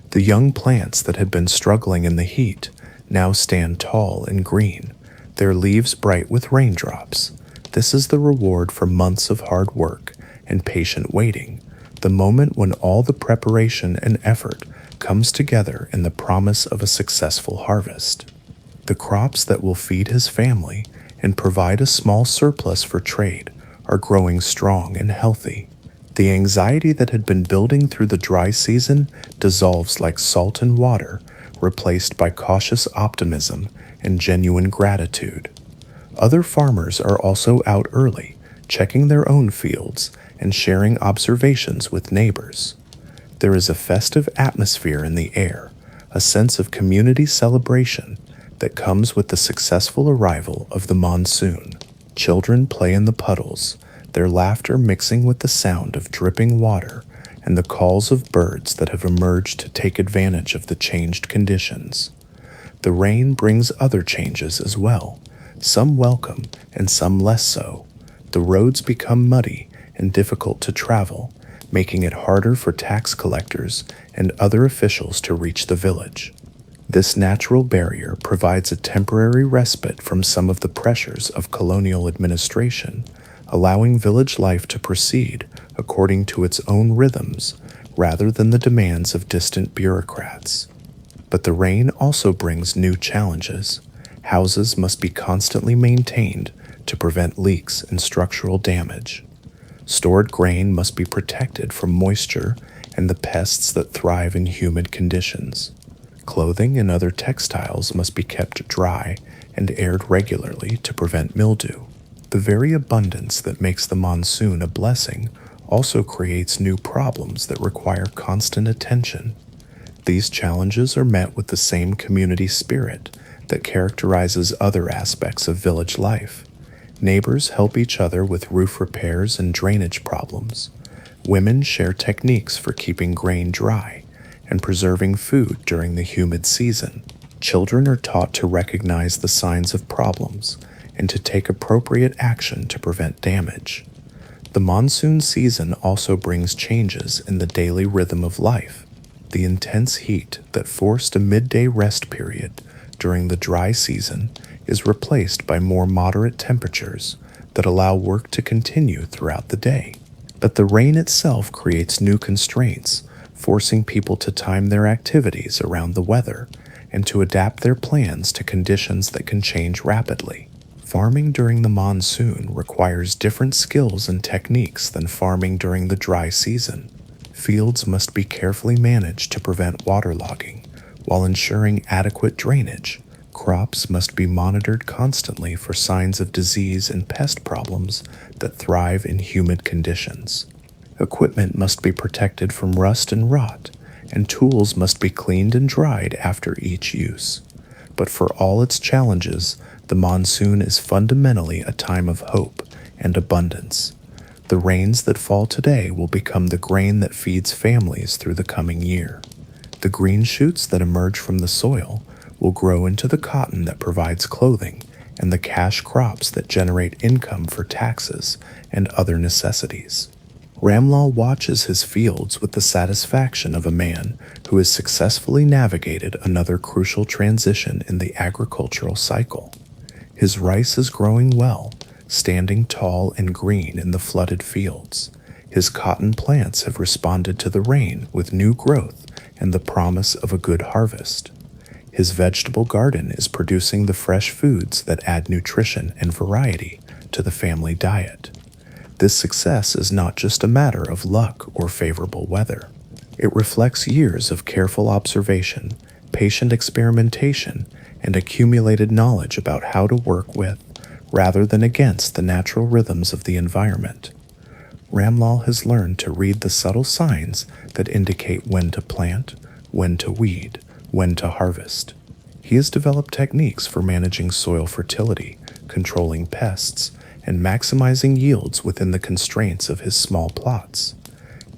The young plants that had been struggling in the heat now stand tall and green, their leaves bright with raindrops. This is the reward for months of hard work and patient waiting, the moment when all the preparation and effort comes together in the promise of a successful harvest. The crops that will feed his family and provide a small surplus for trade are growing strong and healthy. The anxiety that had been building through the dry season dissolves like salt in water, replaced by cautious optimism and genuine gratitude. Other farmers are also out early, checking their own fields and sharing observations with neighbors. There is a festive atmosphere in the air, a sense of community celebration that comes with the successful arrival of the monsoon. Children play in the puddles, their laughter mixing with the sound of dripping water and the calls of birds that have emerged to take advantage of the changed conditions. The rain brings other changes as well, some welcome and some less so. The roads become muddy and difficult to travel, making it harder for tax collectors and other officials to reach the village. This natural barrier provides a temporary respite from some of the pressures of colonial administration, allowing village life to proceed according to its own rhythms rather than the demands of distant bureaucrats. But the rain also brings new challenges. Houses must be constantly maintained to prevent leaks and structural damage. Stored grain must be protected from moisture and the pests that thrive in humid conditions. Clothing and other textiles must be kept dry and aired regularly to prevent mildew. The very abundance that makes the monsoon a blessing also creates new problems that require constant attention. These challenges are met with the same community spirit that characterizes other aspects of village life. Neighbors help each other with roof repairs and drainage problems. Women share techniques for keeping grain dry and preserving food during the humid season. Children are taught to recognize the signs of problems and to take appropriate action to prevent damage. The monsoon season also brings changes in the daily rhythm of life. The intense heat that forced a midday rest period during the dry season is replaced by more moderate temperatures that allow work to continue throughout the day. But the rain itself creates new constraints, forcing people to time their activities around the weather and to adapt their plans to conditions that can change rapidly. Farming during the monsoon requires different skills and techniques than farming during the dry season. Fields must be carefully managed to prevent waterlogging, while ensuring adequate drainage. Crops must be monitored constantly for signs of disease and pest problems that thrive in humid conditions. Equipment must be protected from rust and rot, and tools must be cleaned and dried after each use. But for all its challenges, the monsoon is fundamentally a time of hope and abundance. The rains that fall today will become the grain that feeds families through the coming year. The green shoots that emerge from the soil will grow into the cotton that provides clothing and the cash crops that generate income for taxes and other necessities. Ramlal watches his fields with the satisfaction of a man who has successfully navigated another crucial transition in the agricultural cycle. His rice is growing well, standing tall and green in the flooded fields. His cotton plants have responded to the rain with new growth and the promise of a good harvest. His vegetable garden is producing the fresh foods that add nutrition and variety to the family diet. This success is not just a matter of luck or favorable weather. It reflects years of careful observation, patient experimentation, and accumulated knowledge about how to work with, rather than against, the natural rhythms of the environment. Ramlal has learned to read the subtle signs that indicate when to plant, when to weed, when to harvest. He has developed techniques for managing soil fertility, controlling pests, and maximizing yields within the constraints of his small plots.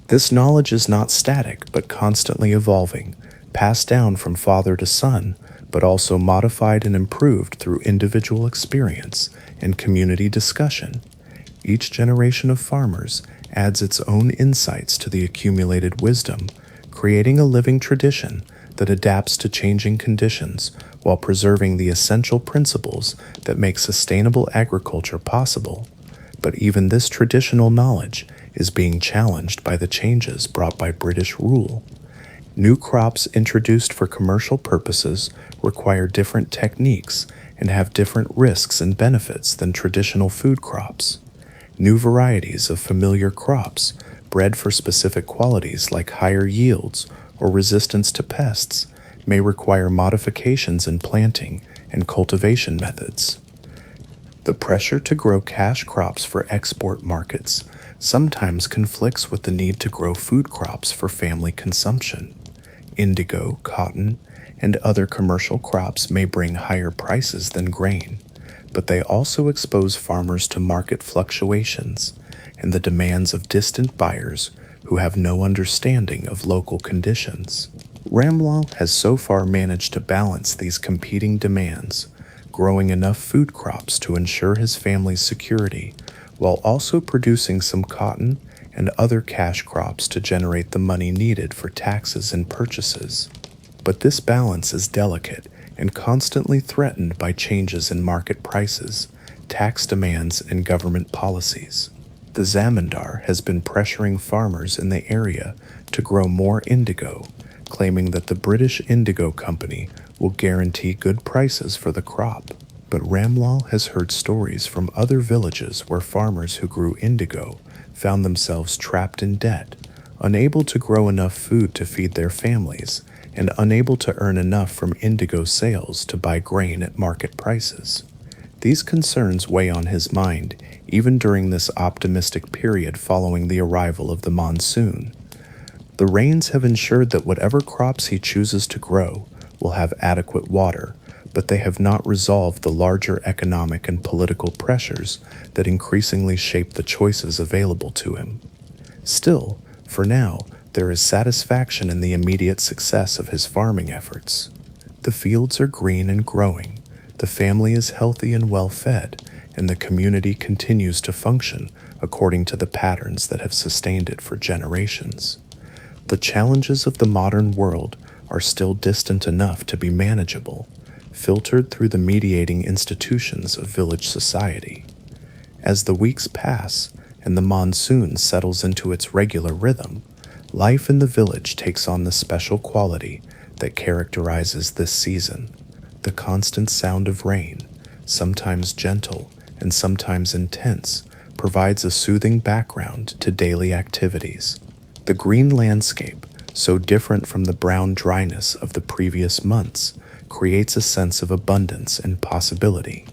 This knowledge is not static but constantly evolving, passed down from father to son, but also modified and improved through individual experience and community discussion. Each generation of farmers adds its own insights to the accumulated wisdom, creating a living tradition that adapts to changing conditions while preserving the essential principles that make sustainable agriculture possible. But even this traditional knowledge is being challenged by the changes brought by British rule. New crops introduced for commercial purposes require different techniques and have different risks and benefits than traditional food crops. New varieties of familiar crops, bred for specific qualities like higher yields or resistance to pests, may require modifications in planting and cultivation methods. The pressure to grow cash crops for export markets sometimes conflicts with the need to grow food crops for family consumption. Indigo, cotton, and other commercial crops may bring higher prices than grain, but they also expose farmers to market fluctuations and the demands of distant buyers who have no understanding of local conditions. Ramlal has so far managed to balance these competing demands, growing enough food crops to ensure his family's security, while also producing some cotton and other cash crops to generate the money needed for taxes and purchases. But this balance is delicate and constantly threatened by changes in market prices, tax demands, and government policies. The zamindar has been pressuring farmers in the area to grow more indigo, claiming that the British Indigo Company will guarantee good prices for the crop. But Ramlal has heard stories from other villages where farmers who grew indigo found themselves trapped in debt, unable to grow enough food to feed their families, and unable to earn enough from indigo sales to buy grain at market prices. These concerns weigh on his mind even during this optimistic period following the arrival of the monsoon. The rains have ensured that whatever crops he chooses to grow will have adequate water, but they have not resolved the larger economic and political pressures that increasingly shape the choices available to him. Still, for now, there is satisfaction in the immediate success of his farming efforts. The fields are green and growing, the family is healthy and well fed, and the community continues to function according to the patterns that have sustained it for generations. The challenges of the modern world are still distant enough to be manageable, filtered through the mediating institutions of village society. As the weeks pass and the monsoon settles into its regular rhythm, life in the village takes on the special quality that characterizes this season. The constant sound of rain, sometimes gentle and sometimes intense, provides a soothing background to daily activities. The green landscape, so different from the brown dryness of the previous months, creates a sense of abundance and possibility.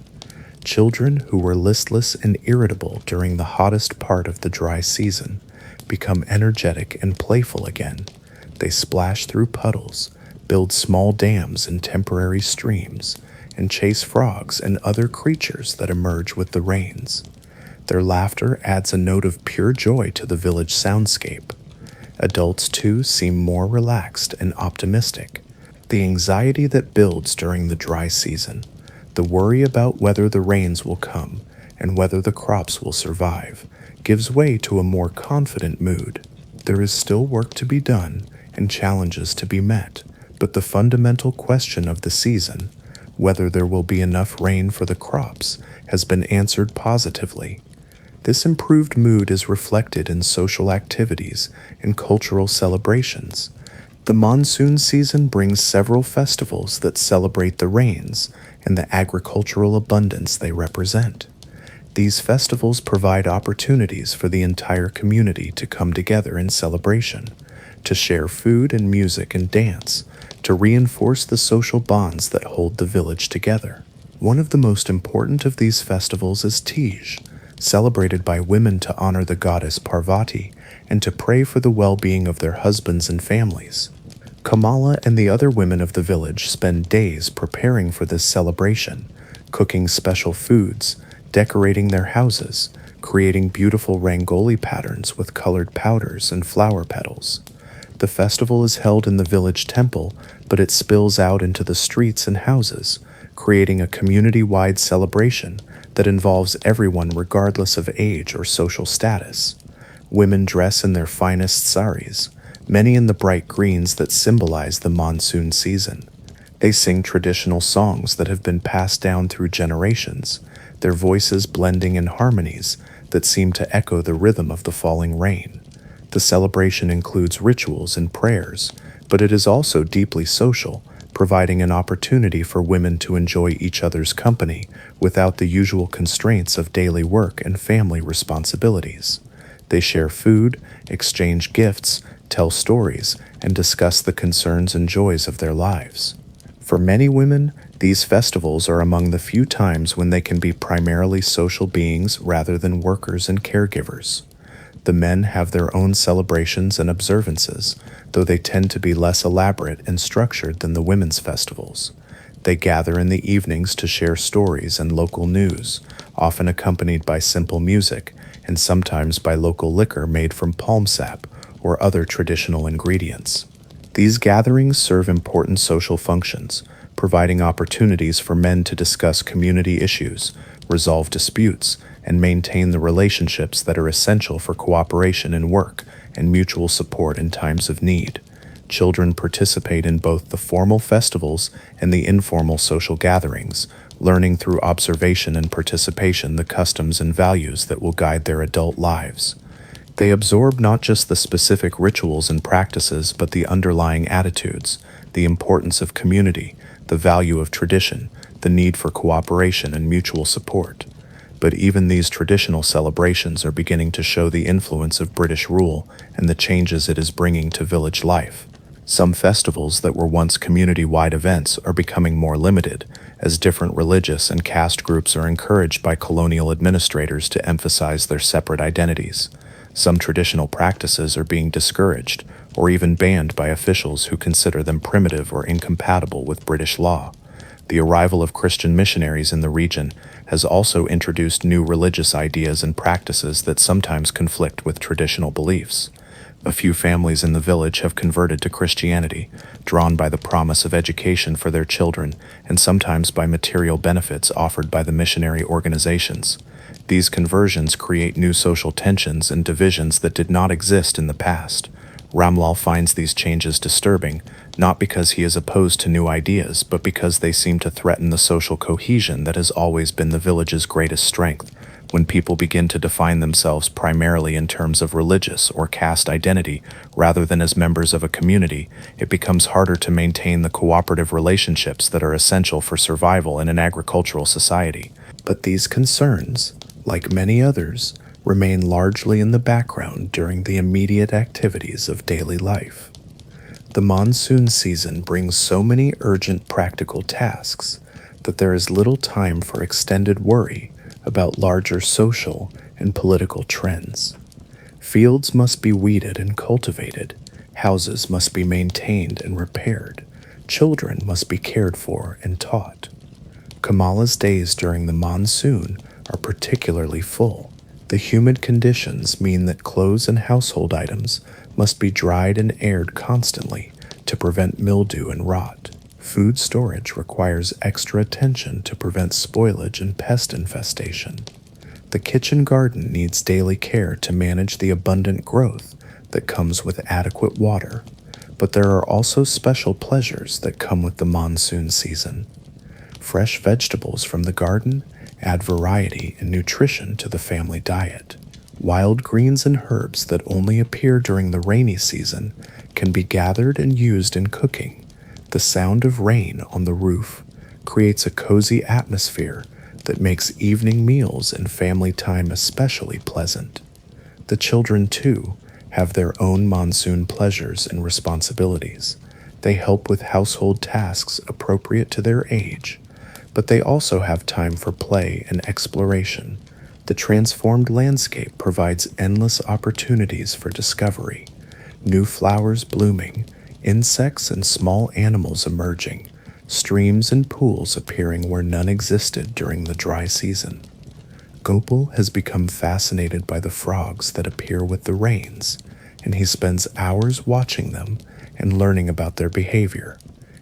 Children who were listless and irritable during the hottest part of the dry season become energetic and playful again. They splash through puddles, build small dams and temporary streams, and chase frogs and other creatures that emerge with the rains. Their laughter adds a note of pure joy to the village soundscape. Adults, too, seem more relaxed and optimistic. The anxiety that builds during the dry season, the worry about whether the rains will come and whether the crops will survive, gives way to a more confident mood. There is still work to be done and challenges to be met, but the fundamental question of the season, whether there will be enough rain for the crops, has been answered positively. This improved mood is reflected in social activities and cultural celebrations. The monsoon season brings several festivals that celebrate the rains and the agricultural abundance they represent. These festivals provide opportunities for the entire community to come together in celebration, to share food and music and dance, to reinforce the social bonds that hold the village together. One of the most important of these festivals is Tej, celebrated by women to honor the goddess Parvati and to pray for the well-being of their husbands and families. Kamala and the other women of the village spend days preparing for this celebration, cooking special foods, decorating their houses, creating beautiful rangoli patterns with colored powders and flower petals. The festival is held in the village temple, but it spills out into the streets and houses, creating a community-wide celebration that involves everyone regardless of age or social status. Women dress in their finest saris, many in the bright greens that symbolize the monsoon season. They sing traditional songs that have been passed down through generations, their voices blending in harmonies that seem to echo the rhythm of the falling rain. The celebration includes rituals and prayers, but it is also deeply social, providing an opportunity for women to enjoy each other's company without the usual constraints of daily work and family responsibilities. They share food, exchange gifts, tell stories, and discuss the concerns and joys of their lives. For many women, these festivals are among the few times when they can be primarily social beings rather than workers and caregivers. The men have their own celebrations and observances, though they tend to be less elaborate and structured than the women's festivals. They gather in the evenings to share stories and local news, often accompanied by simple music and sometimes by local liquor made from palm sap or other traditional ingredients. These gatherings serve important social functions, providing opportunities for men to discuss community issues, resolve disputes, and maintain the relationships that are essential for cooperation in work and mutual support in times of need. Children participate in both the formal festivals and the informal social gatherings, learning through observation and participation the customs and values that will guide their adult lives. They absorb not just the specific rituals and practices, but the underlying attitudes, the importance of community, the value of tradition, the need for cooperation and mutual support. But even these traditional celebrations are beginning to show the influence of British rule and the changes it is bringing to village life. Some festivals that were once community-wide events are becoming more limited, as different religious and caste groups are encouraged by colonial administrators to emphasize their separate identities. Some traditional practices are being discouraged or even banned by officials who consider them primitive or incompatible with British law. The arrival of Christian missionaries in the region has also introduced new religious ideas and practices that sometimes conflict with traditional beliefs. A few families in the village have converted to Christianity, drawn by the promise of education for their children and sometimes by material benefits offered by the missionary organizations. These conversions create new social tensions and divisions that did not exist in the past. Ramlal finds these changes disturbing, not because he is opposed to new ideas, but because they seem to threaten the social cohesion that has always been the village's greatest strength. When people begin to define themselves primarily in terms of religious or caste identity rather than as members of a community, it becomes harder to maintain the cooperative relationships that are essential for survival in an agricultural society. But these concerns, like many others, remain largely in the background during the immediate activities of daily life. The monsoon season brings so many urgent practical tasks that there is little time for extended worry about larger social and political trends. Fields must be weeded and cultivated, houses must be maintained and repaired, children must be cared for and taught. Kamala's days during the monsoon are particularly full. The humid conditions mean that clothes and household items must be dried and aired constantly to prevent mildew and rot. Food storage requires extra attention to prevent spoilage and pest infestation. The kitchen garden needs daily care to manage the abundant growth that comes with adequate water, but there are also special pleasures that come with the monsoon season. Fresh vegetables from the garden add variety and nutrition to the family diet. Wild greens and herbs that only appear during the rainy season can be gathered and used in cooking. The sound of rain on the roof creates a cozy atmosphere that makes evening meals and family time especially pleasant. The children, too, have their own monsoon pleasures and responsibilities. They help with household tasks appropriate to their age, but they also have time for play and exploration. The transformed landscape provides endless opportunities for discovery, new flowers blooming, insects and small animals emerging, streams and pools appearing where none existed during the dry season. Gopal has become fascinated by the frogs that appear with the rains, and he spends hours watching them and learning about their behavior.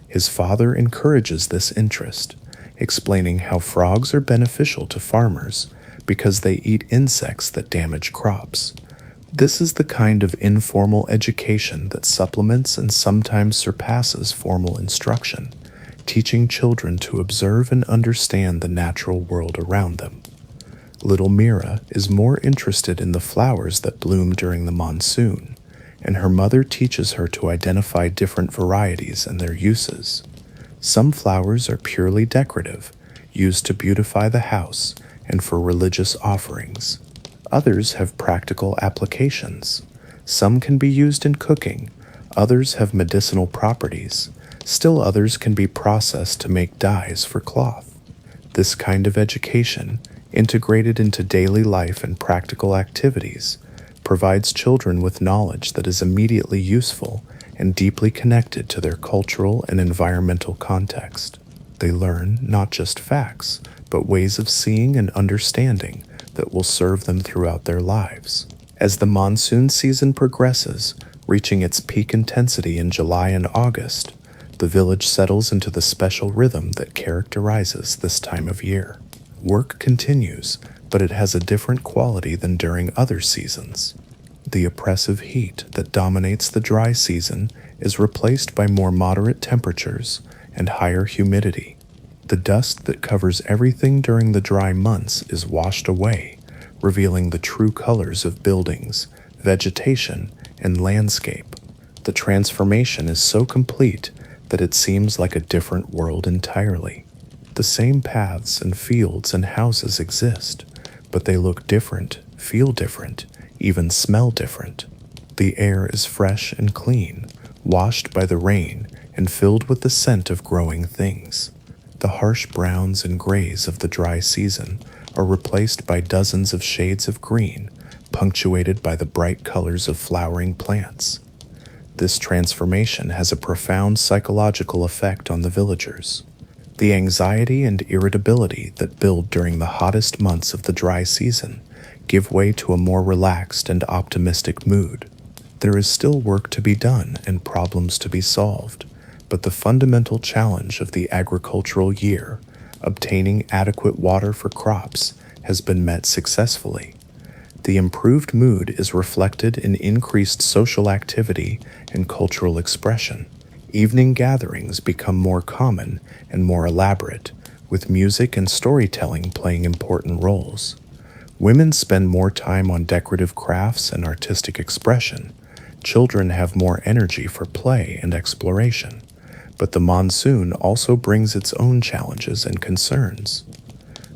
His father encourages this interest, explaining how frogs are beneficial to farmers because they eat insects that damage crops. This is the kind of informal education that supplements and sometimes surpasses formal instruction, teaching children to observe and understand the natural world around them. Little Mira is more interested in the flowers that bloom during the monsoon, and her mother teaches her to identify different varieties and their uses. Some flowers are purely decorative, used to beautify the house and for religious offerings. Others have practical applications. Some can be used in cooking, others have medicinal properties, still others can be processed to make dyes for cloth. This kind of education, integrated into daily life and practical activities, provides children with knowledge that is immediately useful and deeply connected to their cultural and environmental context. They learn not just facts, but ways of seeing and understanding that will serve them throughout their lives. As the monsoon season progresses, reaching its peak intensity in July and August, the village settles into the special rhythm that characterizes this time of year. Work continues, but it has a different quality than during other seasons. The oppressive heat that dominates the dry season is replaced by more moderate temperatures and higher humidity. The dust that covers everything during the dry months is washed away, revealing the true colors of buildings, vegetation, and landscape. The transformation is so complete that it seems like a different world entirely. The same paths and fields and houses exist, but they look different, feel different, even smell different. The air is fresh and clean, washed by the rain and filled with the scent of growing things. The harsh browns and grays of the dry season are replaced by dozens of shades of green, punctuated by the bright colors of flowering plants. This transformation has a profound psychological effect on the villagers. The anxiety and irritability that build during the hottest months of the dry season give way to a more relaxed and optimistic mood. There is still work to be done and problems to be solved, but the fundamental challenge of the agricultural year, obtaining adequate water for crops, has been met successfully. The improved mood is reflected in increased social activity and cultural expression. Evening gatherings become more common and more elaborate, with music and storytelling playing important roles. Women spend more time on decorative crafts and artistic expression. Children have more energy for play and exploration. But the monsoon also brings its own challenges and concerns.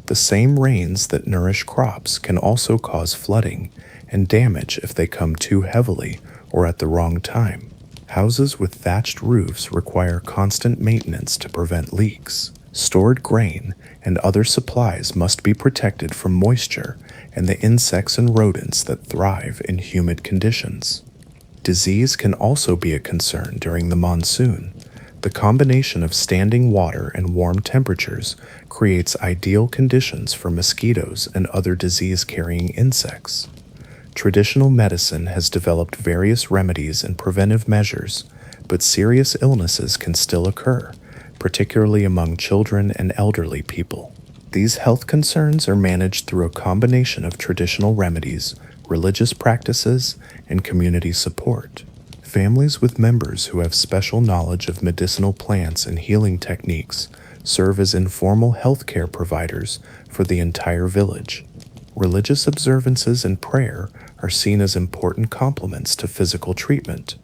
The same rains that nourish crops can also cause flooding and damage if they come too heavily or at the wrong time. Houses with thatched roofs require constant maintenance to prevent leaks. Stored grain and other supplies must be protected from moisture and the insects and rodents that thrive in humid conditions. Disease can also be a concern during the monsoon. The combination of standing water and warm temperatures creates ideal conditions for mosquitoes and other disease-carrying insects. Traditional medicine has developed various remedies and preventive measures, but serious illnesses can still occur, particularly among children and elderly people. These health concerns are managed through a combination of traditional remedies, religious practices, and community support. Families with members who have special knowledge of medicinal plants and healing techniques serve as informal healthcare providers for the entire village. Religious observances and prayer are seen as important complements to physical treatment,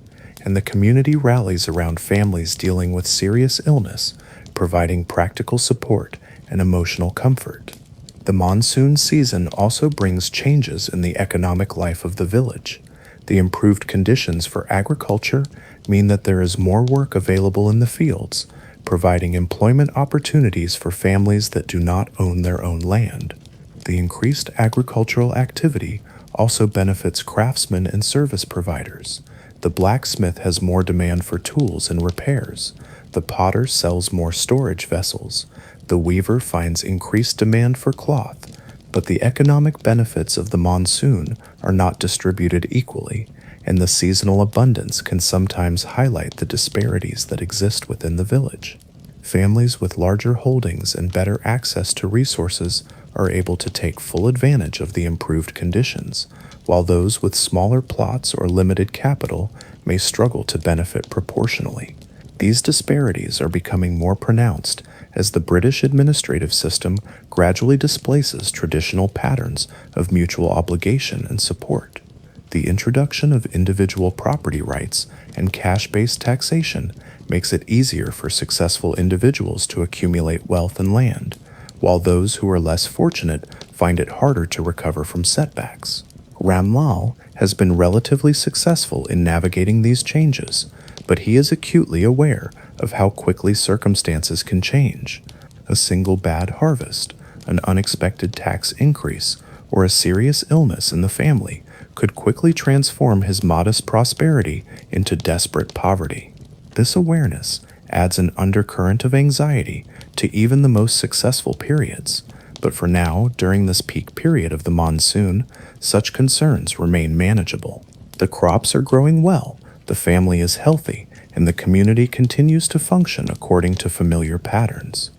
and the community rallies around families dealing with serious illness, providing practical support and emotional comfort. The monsoon season also brings changes in the economic life of the village. The improved conditions for agriculture mean that there is more work available in the fields, providing employment opportunities for families that do not own their own land. The increased agricultural activity also benefits craftsmen and service providers. The blacksmith has more demand for tools and repairs. The potter sells more storage vessels. The weaver finds increased demand for cloth. But the economic benefits of the monsoon are not distributed equally, and the seasonal abundance can sometimes highlight the disparities that exist within the village. Families with larger holdings and better access to resources are able to take full advantage of the improved conditions, while those with smaller plots or limited capital may struggle to benefit proportionally. These disparities are becoming more pronounced as the British administrative system gradually displaces traditional patterns of mutual obligation and support. The introduction of individual property rights and cash-based taxation makes it easier for successful individuals to accumulate wealth and land, while those who are less fortunate find it harder to recover from setbacks. Ramlal has been relatively successful in navigating these changes, but he is acutely aware of how quickly circumstances can change. A single bad harvest, an unexpected tax increase, or a serious illness in the family could quickly transform his modest prosperity into desperate poverty. This awareness adds an undercurrent of anxiety to even the most successful periods, but for now, during this peak period of the monsoon, such concerns remain manageable. The crops are growing well, the family is healthy, and the community continues to function according to familiar patterns.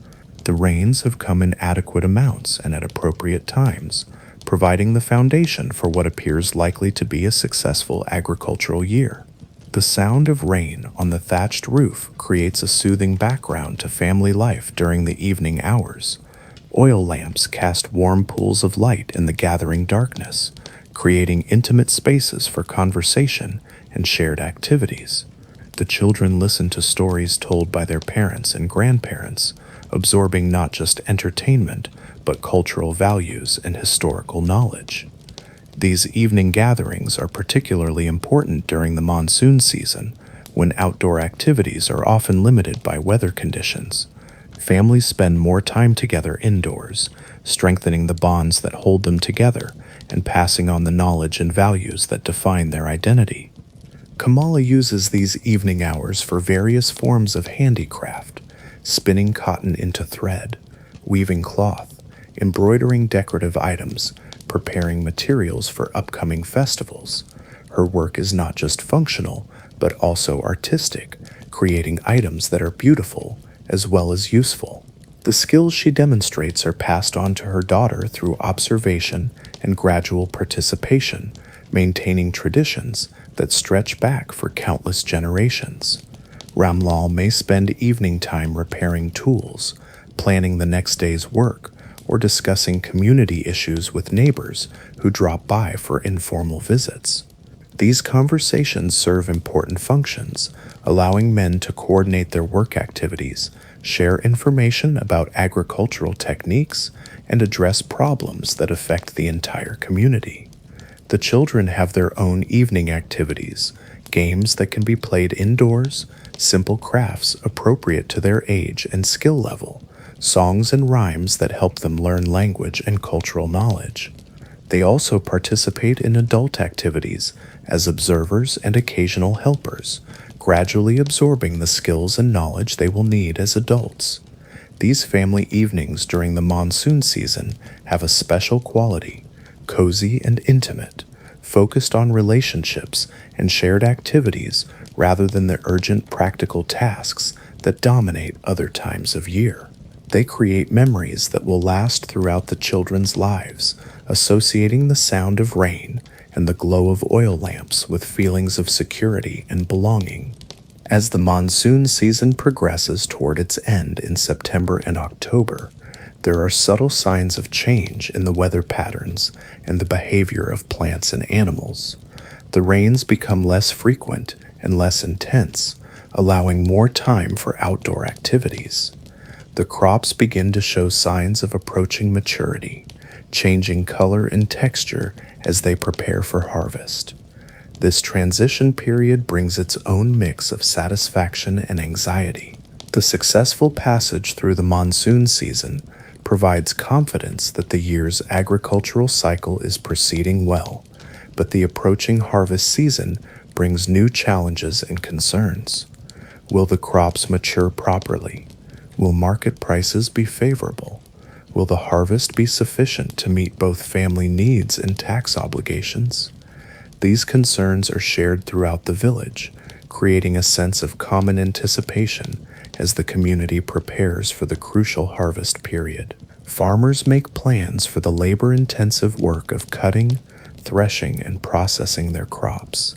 The rains have come in adequate amounts and at appropriate times, providing the foundation for what appears likely to be a successful agricultural year. The sound of rain on the thatched roof creates a soothing background to family life during the evening hours. Oil lamps cast warm pools of light in the gathering darkness, creating intimate spaces for conversation and shared activities. The children listen to stories told by their parents and grandparents, absorbing not just entertainment, but cultural values and historical knowledge. These evening gatherings are particularly important during the monsoon season, when outdoor activities are often limited by weather conditions. Families spend more time together indoors, strengthening the bonds that hold them together and passing on the knowledge and values that define their identity. Kamala uses these evening hours for various forms of handicraft, spinning cotton into thread, weaving cloth, embroidering decorative items, preparing materials for upcoming festivals. Her work is not just functional, but also artistic, creating items that are beautiful as well as useful. The skills she demonstrates are passed on to her daughter through observation and gradual participation, maintaining traditions that stretch back for countless generations. Ramlal may spend evening time repairing tools, planning the next day's work, or discussing community issues with neighbors who drop by for informal visits. These conversations serve important functions, allowing men to coordinate their work activities, share information about agricultural techniques, and address problems that affect the entire community. The children have their own evening activities, games that can be played indoors, simple crafts appropriate to their age and skill level, songs and rhymes that help them learn language and cultural knowledge. They also participate in adult activities as observers and occasional helpers, gradually absorbing the skills and knowledge they will need as adults. These family evenings during the monsoon season have a special quality, cozy and intimate, focused on relationships and shared activities rather than the urgent practical tasks that dominate other times of year. They create memories that will last throughout the children's lives, associating the sound of rain and the glow of oil lamps with feelings of security and belonging. As the monsoon season progresses toward its end in September and October, there are subtle signs of change in the weather patterns and the behavior of plants and animals. The rains become less frequent and less intense, allowing more time for outdoor activities. The crops begin to show signs of approaching maturity, changing color and texture as they prepare for harvest. This transition period brings its own mix of satisfaction and anxiety. The successful passage through the monsoon season provides confidence that the year's agricultural cycle is proceeding well, but the approaching harvest season brings new challenges and concerns. Will the crops mature properly? Will market prices be favorable? Will the harvest be sufficient to meet both family needs and tax obligations? These concerns are shared throughout the village, creating a sense of common anticipation as the community prepares for the crucial harvest period. Farmers make plans for the labor-intensive work of cutting, threshing, and processing their crops.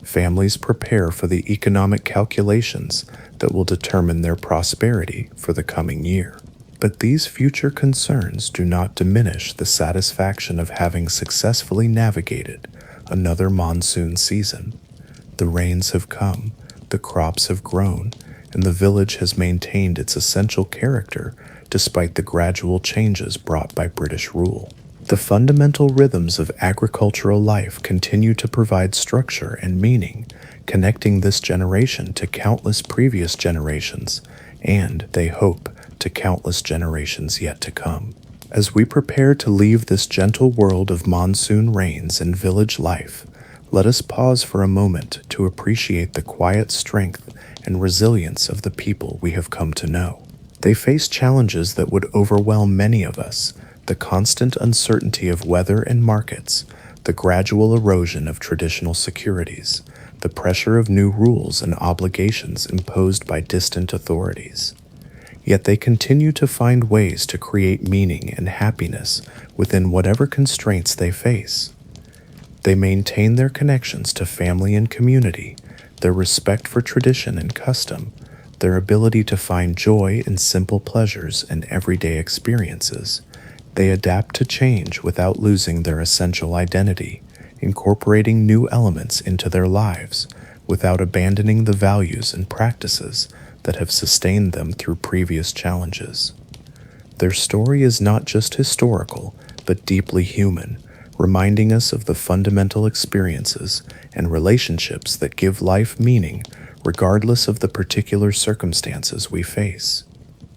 Families prepare for the economic calculations that will determine their prosperity for the coming year. But these future concerns do not diminish the satisfaction of having successfully navigated another monsoon season. The rains have come, the crops have grown, and the village has maintained its essential character despite the gradual changes brought by British rule. The fundamental rhythms of agricultural life continue to provide structure and meaning, connecting this generation to countless previous generations, and, they hope, to countless generations yet to come. As we prepare to leave this gentle world of monsoon rains and village life, let us pause for a moment to appreciate the quiet strength and resilience of the people we have come to know. They face challenges that would overwhelm many of us: the constant uncertainty of weather and markets, the gradual erosion of traditional securities, the pressure of new rules and obligations imposed by distant authorities. Yet they continue to find ways to create meaning and happiness within whatever constraints they face. They maintain their connections to family and community, their respect for tradition and custom, their ability to find joy in simple pleasures and everyday experiences. They adapt to change without losing their essential identity, incorporating new elements into their lives without abandoning the values and practices that have sustained them through previous challenges. Their story is not just historical, but deeply human, reminding us of the fundamental experiences and relationships that give life meaning regardless of the particular circumstances we face.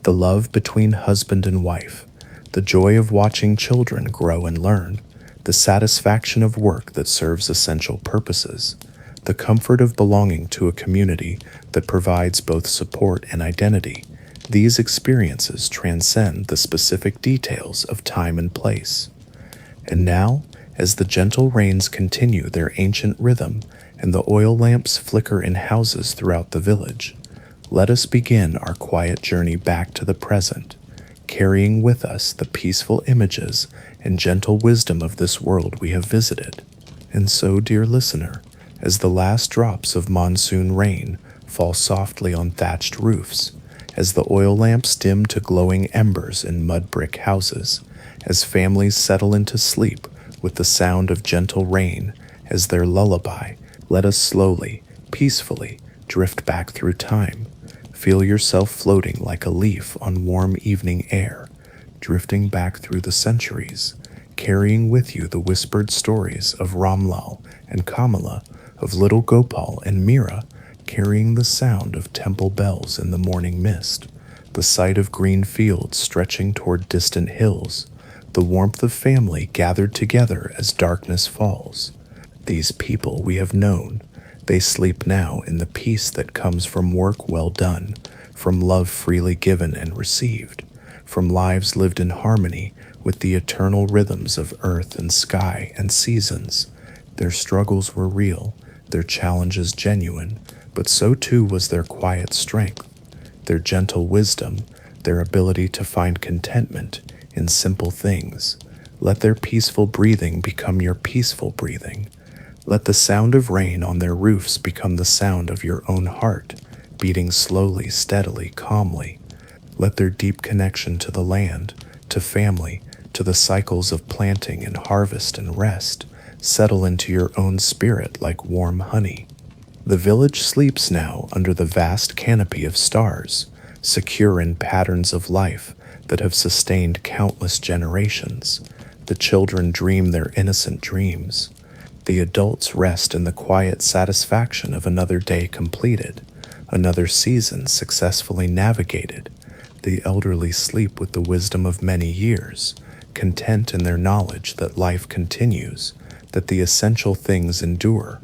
The love between husband and wife, the joy of watching children grow and learn, the satisfaction of work that serves essential purposes, the comfort of belonging to a community that provides both support and identity. These experiences transcend the specific details of time and place. And now, as the gentle rains continue their ancient rhythm and the oil lamps flicker in houses throughout the village, let us begin our quiet journey back to the present, carrying with us the peaceful images and gentle wisdom of this world we have visited. And so, dear listener, as the last drops of monsoon rain fall softly on thatched roofs, as the oil lamps dim to glowing embers in mud brick houses, as families settle into sleep with the sound of gentle rain as their lullaby, let us slowly, peacefully drift back through time. Feel yourself floating like a leaf on warm evening air, drifting back through the centuries, carrying with you the whispered stories of Ramlal and Kamala, of little Gopal and Mira, carrying the sound of temple bells in the morning mist, the sight of green fields stretching toward distant hills, the warmth of family gathered together as darkness falls. These people we have known, they sleep now in the peace that comes from work well done, from love freely given and received, from lives lived in harmony with the eternal rhythms of earth and sky and seasons. Their struggles were real, their challenges genuine, but so too was their quiet strength, their gentle wisdom, their ability to find contentment in simple things. Let their peaceful breathing become your peaceful breathing. Let the sound of rain on their roofs become the sound of your own heart, beating slowly, steadily, calmly. Let their deep connection to the land, to family, to the cycles of planting and harvest and rest, settle into your own spirit like warm honey. The village sleeps now under the vast canopy of stars, secure in patterns of life that have sustained countless generations. The children dream their innocent dreams. The adults rest in the quiet satisfaction of another day completed, another season successfully navigated. The elderly sleep with the wisdom of many years, content in their knowledge that life continues, that the essential things endure,